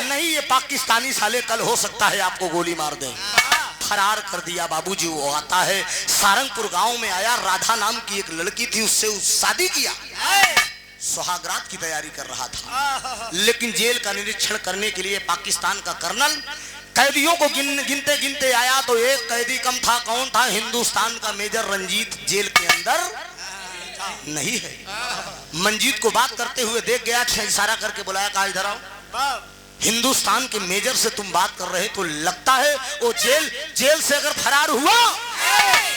नहीं ये पाकिस्तानी साले कल हो सकता है आपको गोली मार दें फरार कर दिया बाबूजी वो आता है सारंगपुर गांव में आया राधा नाम की एक लड़की थी उससे शादी किया सुहागरात की तैयारी कर रहा था लेकिन जेल का निरीक्षण करने के लिए पाकिस्तान का कर्नल कैदियों को गिनते गिनते आया तो एक कैदी कम था कौन था हिंदुस्तान का मेजर रंजीत जेल के अंदर नहीं है मंजीत को बात करते हुए देख गया इशारा करके बुलाया कहा इधर आओ हिंदुस्तान के मेजर से तुम बात कर रहे तो लगता है वो जेल से अगर फरार हुआ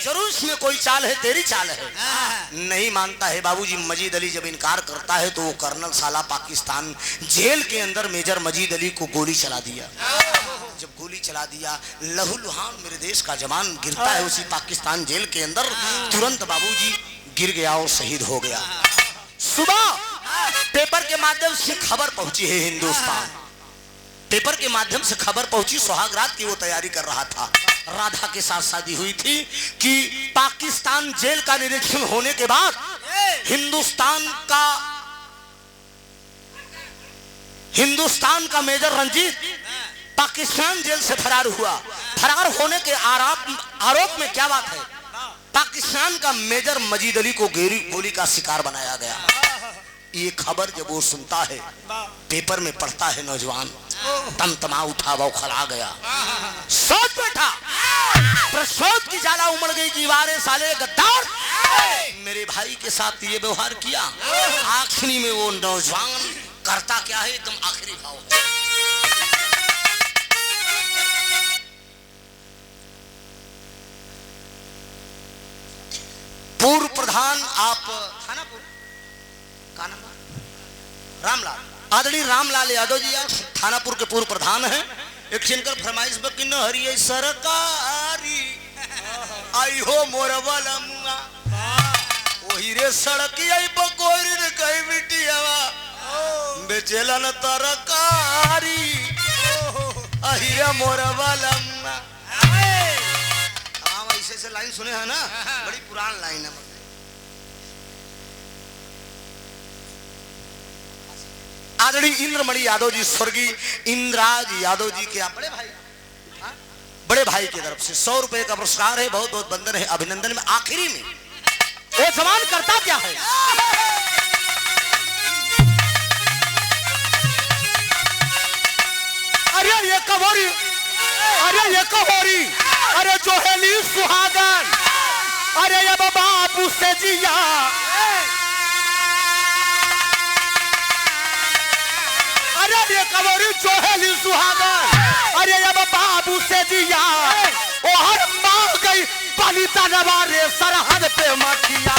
जरूर इसमें कोई चाल है तेरी चाल है नहीं मानता है बाबूजी मजीद अली जब इनकार करता है तो वो कर्नल साला पाकिस्तान जेल के अंदर मेजर मजीद अली को गोली चला दिया जब गोली चला दिया लहूलुहान मेरे देश का जवान गिरता है उसी पाकिस्तान जेल के अंदर तुरंत बाबूजी गिर गया और शहीद हो गया सुबह पेपर के माध्यम से खबर पहुंची है हिंदुस्तान पेपर के माध्यम से खबर पहुंची सुहागरात की वो तैयारी कर रहा था राधा के साथ शादी हुई थी कि पाकिस्तान जेल का निरीक्षण होने के बाद हिंदुस्तान का मेजर रंजीत पाकिस्तान जेल से फरार हुआ फरार होने के आरोप में क्या बात है पाकिस्तान का मेजर मजीद अली को गोली का शिकार बनाया गया ये खबर जब वो सुनता है पेपर में पढ़ता है नौजवान तमतमा उठा बौखला गया सोच बैठा प्रसोद की ज्यादा उमड़ गई कि वारे साले गद्दार मेरे भाई के साथ ये व्यवहार किया आखिरी में वो नौजवान करता क्या है एकदम आखिरी भाव पूर्व प्रधान आप थानापुर का नाम रामलाल आदरणीय रामलाल यादव जी आप थानापुर के पूर्व प्रधान हैं एक शिनकर फरमाइश बकिन हरिये सरकारी आई हो मोरवाला मुआ ओही रे सड़की आई बकोरी रे कई बिटियावा बेचेला न तरकारी रे मोरबलम्मा। तमाम ऐसे लाइन सुने हैं ना, बड़ी पुरानी लाइन है। आदरणीय इंद्रमणि यादव जी, स्वर्गीय इंद्राज यादव जी के बड़े भाई की तरफ से 100 रुपए का पुरस्कार है। बहुत बहुत वंदन है, अभिनंदन में आखिरी में वो जवान करता क्या है? अरे ये कवोरी, अरे ये कवोरी, अरे जोहेली सुहागन, अरे ये बाबू से जिया, अरे ये कवोरी जोहेली सुहागन, अरे ये बाबू से जिया, ओ हर मार गई पालिता नवारे सरहद पे मखिया।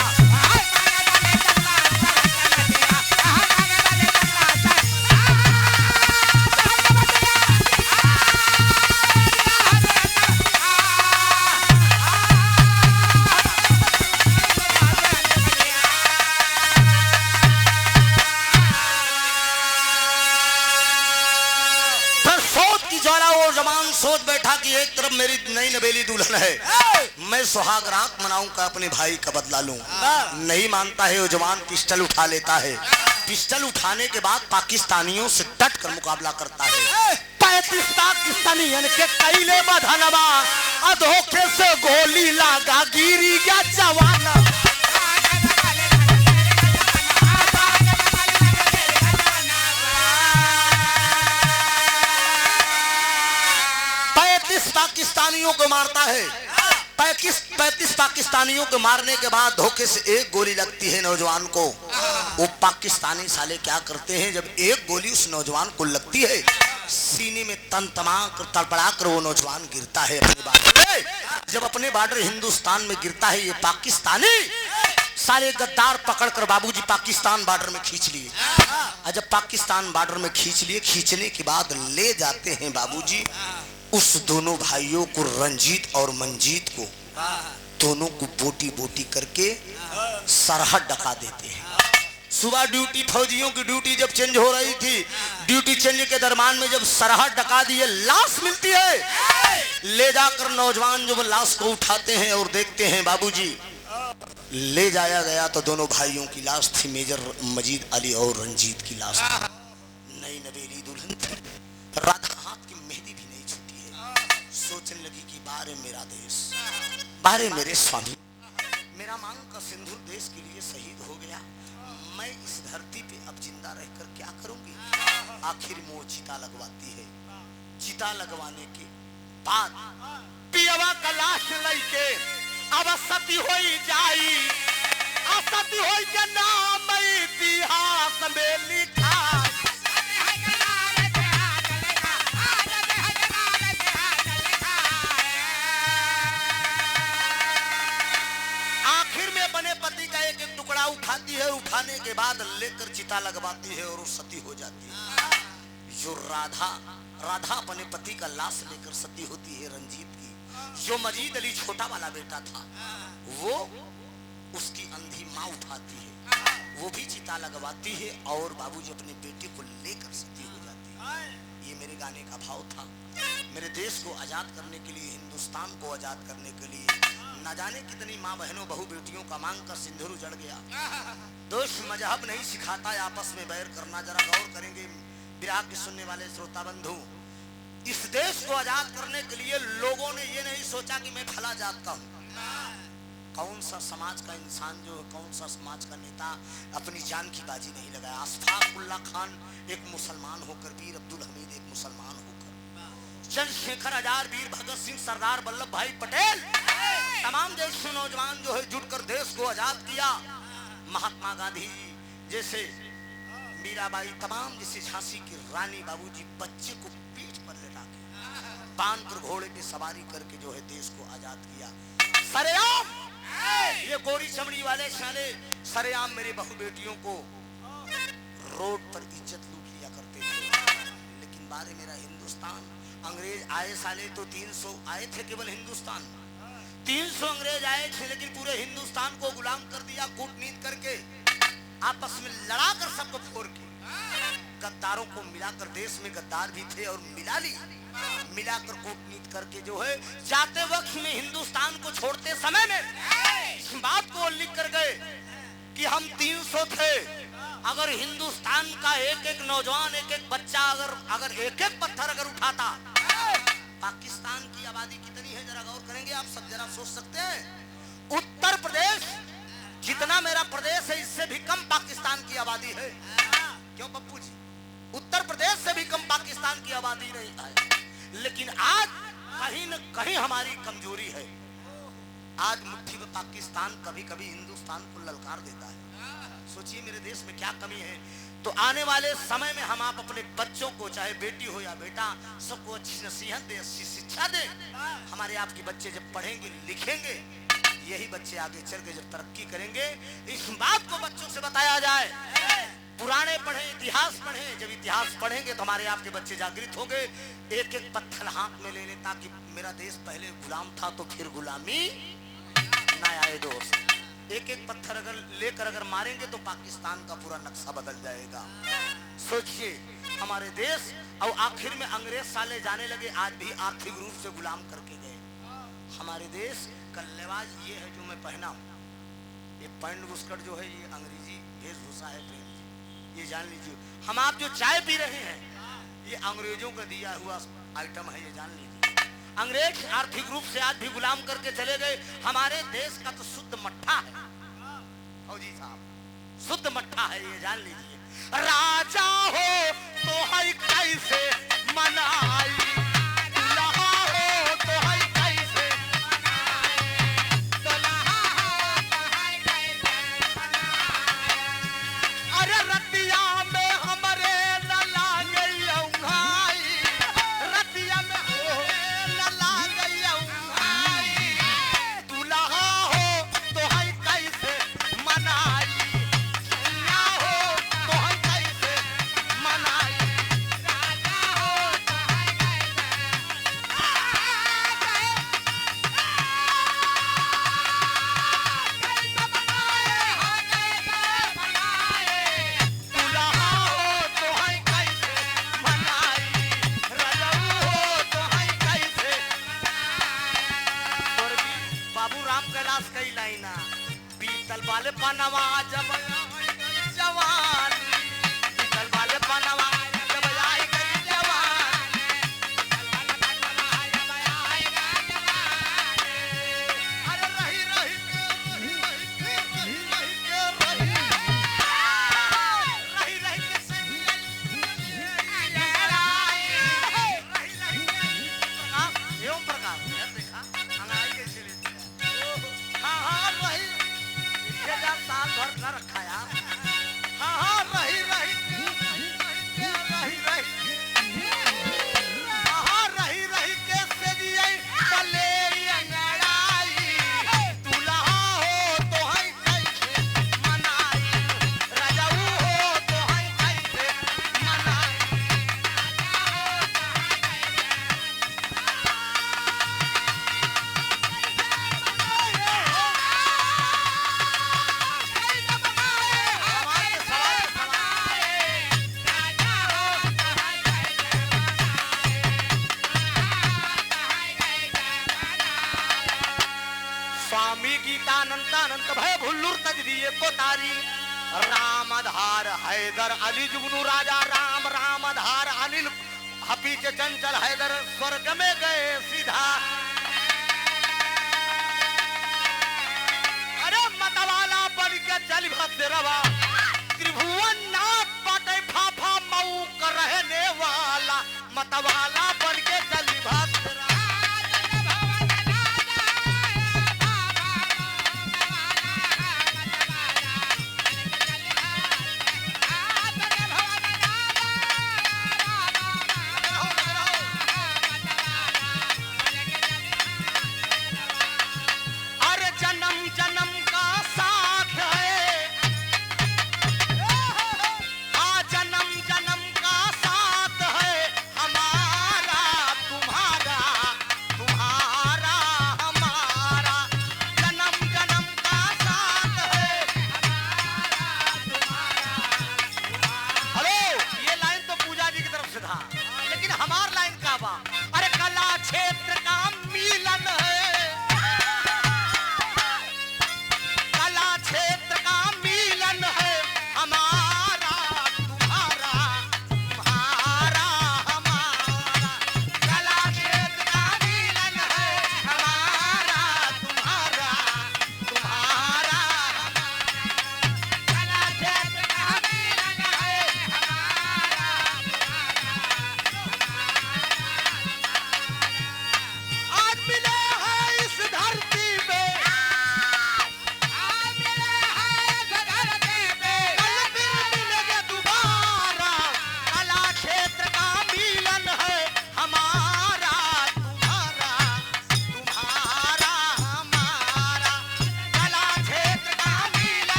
सोच बैठा कि एक तरफ मेरी नई नवेली दुल्हन है, मैं सुहाग रात मनाऊंगा, अपने भाई का बदला लूं। नहीं मानता है वो जवान, पिस्टल उठा लेता है। पिस्टल उठाने के बाद पाकिस्तानियों से डट कर मुकाबला करता है। 35 पाकिस्तानियन के कैले बधनवा, अधोखे से गोली लगा गिरी गया जवान। 35 पाकिस्तानियों को मारता है। 35 पाकिस्तानियों को मारने के बाद धोखे से एक गोली लगती है नौजवान को। वो पाकिस्तानी साले क्या करते हैं, जब एक गोली उस नौजवान को लगती है, सीने में तन-तमा कर तड़पड़ा कर वो नौजवान गिरता है अपने बॉर्डर में। जब अपने बॉर्डर हिंदुस्तान में गिरता है, ये पाकिस्तानी सारे गद्दार पकड़कर बाबूजी पाकिस्तान बॉर्डर में खींच लिए। और जब पाकिस्तान बॉर्डर में खींच लिए, खींचने के बाद ले जाते हैं बाबूजी उस दोनों भाइयों को, रंजीत और मंजीत को, दोनों को बोटी बोटी करके सरहद डका देते हैं। सुबह ड्यूटी, फौजियों की ड्यूटी जब चेंज हो रही थी, ड्यूटी चेंज के दरमियान में जब सरहद डका दिए, लाश मिलती है। ले जाकर नौजवान जब लाश को उठाते हैं और देखते हैं बाबूजी, ले जाया गया तो दोनों भाइयों की लाश थी, मेजर मजीद अली और रंजीत की लाश थी। नई नवेली दुल्हन थी, राधा हाथ की मेहंदी भी नहीं छूटी है। सोचने लगी कि बारे मेरा देश, बारे मेरे स्वामी, मेरा मांग का सिंदूर देश के लिए शहीद हो गया, मैं इस धरती पे अब जिंदा रहकर क्या करूंगी। आखिर वो चिता लगवाती है। चिता लगवाने के बाद पियवा का लाश लेके अब सती होई जाई, असती होई के नाम इतिहास में लिखा। आखिर में बने पति का एक एक टुकड़ा उठाती है, उठाने के बाद लेकर चिता लगवाती है और सती हो जाती है। जो राधा अपने पति का लाश लेकर सती होती है रंजीत की। जो मजीद अली छोटा वाला बेटा था, वो उसकी अंधी माँ उठाती है, वो भी चिता लगवाती है और बाबूजी अपने बेटे को लेकर सती हो जाती है। ये मेरे गाने का भाव था। मेरे देश को आजाद करने के लिए, हिंदुस्तान को आजाद करने के लिए न जाने कितनी माँ बहनों बहू बेटियों का मांग का सिंदूर उजड़ गया। दोस्त मजहब नहीं सिखाता है आपस में बैर करना। जरा गौर करेंगे विराग के सुनने वाले श्रोता बंधु, इस देश को आजाद करने के लिए लोगों ने ये नहीं सोचा कि मैं फला जात का हूं। कौन सा समाज का इंसान जो है, कौन सा समाज का नेता अपनी जान की बाजी नहीं लगाया। अशफाकुल्ला खान एक मुसलमान होकर, वीर अब्दुल हमीद एक मुसलमान होकर, चंद्रशेखर आजाद, वीर भगत सिंह, सरदार वल्लभ भाई पटेल, तमाम देश के नौजवान जो है जुटकर देश को आजाद किया। महात्मा गांधी जैसे, मीराबाई, तमाम जैसे झांसी की रानी बाबूजी बच्चे को पीठ पर लेटा के बांध कर घोड़े पे सवारी करके जो है देश को आजाद किया। सरेआम ये गोरी चमड़ी वाले साले सरेआम मेरे बहू बेटियों को रोड पर इज्जत लूट लिया करते थे। लेकिन बारे मेरा हिंदुस्तान, अंग्रेज आए साले तो 300 आए थे केवल हिंदुस्तान, 300 अंग्रेज आए थे, लेकिन पूरे हिंदुस्तान को गुलाम कर दिया कूटनीति करके, आपस में लड़ा कर सबको फोड़ के। गद्दारों को मिलाकर, देश में गद्दार भी थे और मिलाकर कूटनीति करके जो है जाते वक्त में हिंदुस्तान को छोड़ते समय में इस बात को लिख कर गए कि हम 300 थे। अगर हिंदुस्तान का एक एक नौजवान, एक एक बच्चा अगर एक एक पत्थर अगर उठाता, पाकिस्तान की आबादी कितनी है जरा गौर करेंगे आप सब, जरा सोच सकते हैं। उत्तर प्रदेश जितना मेरा प्रदेश है इससे भी कम पाकिस्तान की आबादी है। क्यों पप्पू जी? उत्तर प्रदेश से भी कम पाकिस्तान की आबादी नहीं है, लेकिन आज कहीं न कहीं हमारी कमजोरी है। आज मुट्ठी में पाकिस्तान कभी कभी हिंदुस्तान को ललकार देता है। सोचिए मेरे देश में क्या कमी है। तो आने वाले समय में हम आप अपने बच्चों को, चाहे बेटी हो या बेटा, सबको अच्छी नसीहत दें, अच्छी शिक्षा दें। हमारे आपके बच्चे जब पढ़ेंगे लिखेंगे, यही बच्चे आगे चल के जब तरक्की करेंगे, इस बात को बच्चों से बताया जाए। पुराने पढ़ें, इतिहास पढ़ें। जब इतिहास पढ़ेंगे तो हमारे आपके बच्चे जागृत होंगे। एक एक पत्थर हाथ में ले लें ताकि मेरा देश पहले गुलाम था तो फिर गुलामी ना आए दोस्त। एक एक पत्थर अगर मारेंगे तो पाकिस्तान का पूरा नक्शा बदल जाएगा। सोचिए हमारे देश, और आखिर में अंग्रेज साले जाने लगे, आज भी आर्थिक रूप से गुलाम करके गए हमारे देश का। लिबास ये है जो मैं पहना हूँ, ये पैंट बुस्कट जो है ये अंग्रेजी वेशभूषा है प्रेम जी, ये जान लीजिए। हम आप जो चाय पी रहे हैं ये अंग्रेजों का दिया हुआ आइटम है, ये जान लीजिए। अंग्रेज आर्थिक रूप से आज भी गुलाम करके चले गए। हमारे देश का तो शुद्ध मट्ठा है फौजी साहब, शुद्ध मट्ठा है, ये जान लीजिए। राजा हो तो है कैसे मनाई, दुल्हा हो तो है कैसे मनाई, दुल्हा हो तो है कैसे मनाई। अरे रतिया में हमरे न लागे उंघाई, रतिया में न लागे उंघाई, दुल्हा हो तो है कैसे मनाई, दुल्हा हो तो है कैसे मनाई, राजा हो तो है वाले पनवा जब जवान, पीतल वाले पनवा जब आई गई जवान, अरे रही रही एवं प्रकार देखा अंगड़ाई कैसे लेती है। हाँ हाँ रही साल भर न रखा यार। हाँ हाँ रही रही हाँ रही रही कैसे दिए बलेरी अंगड़ाई, दुल्हा हो तो है कैसे मनाई, राजाऊ हो तो है कैसे मनाई, अनंत भय भुल्लुर तज दिए को तारी, राम आधार हैदर अली जुगनू राजा राम, राम आधार अनिल हफीज चंचल हैदर स्वर्ग में गए सीधा। अरे मतवाला बन के चल भक्त रवा, त्रिभुवन नाथ पाटे फाफा मऊ कर रहने वाला मतवाला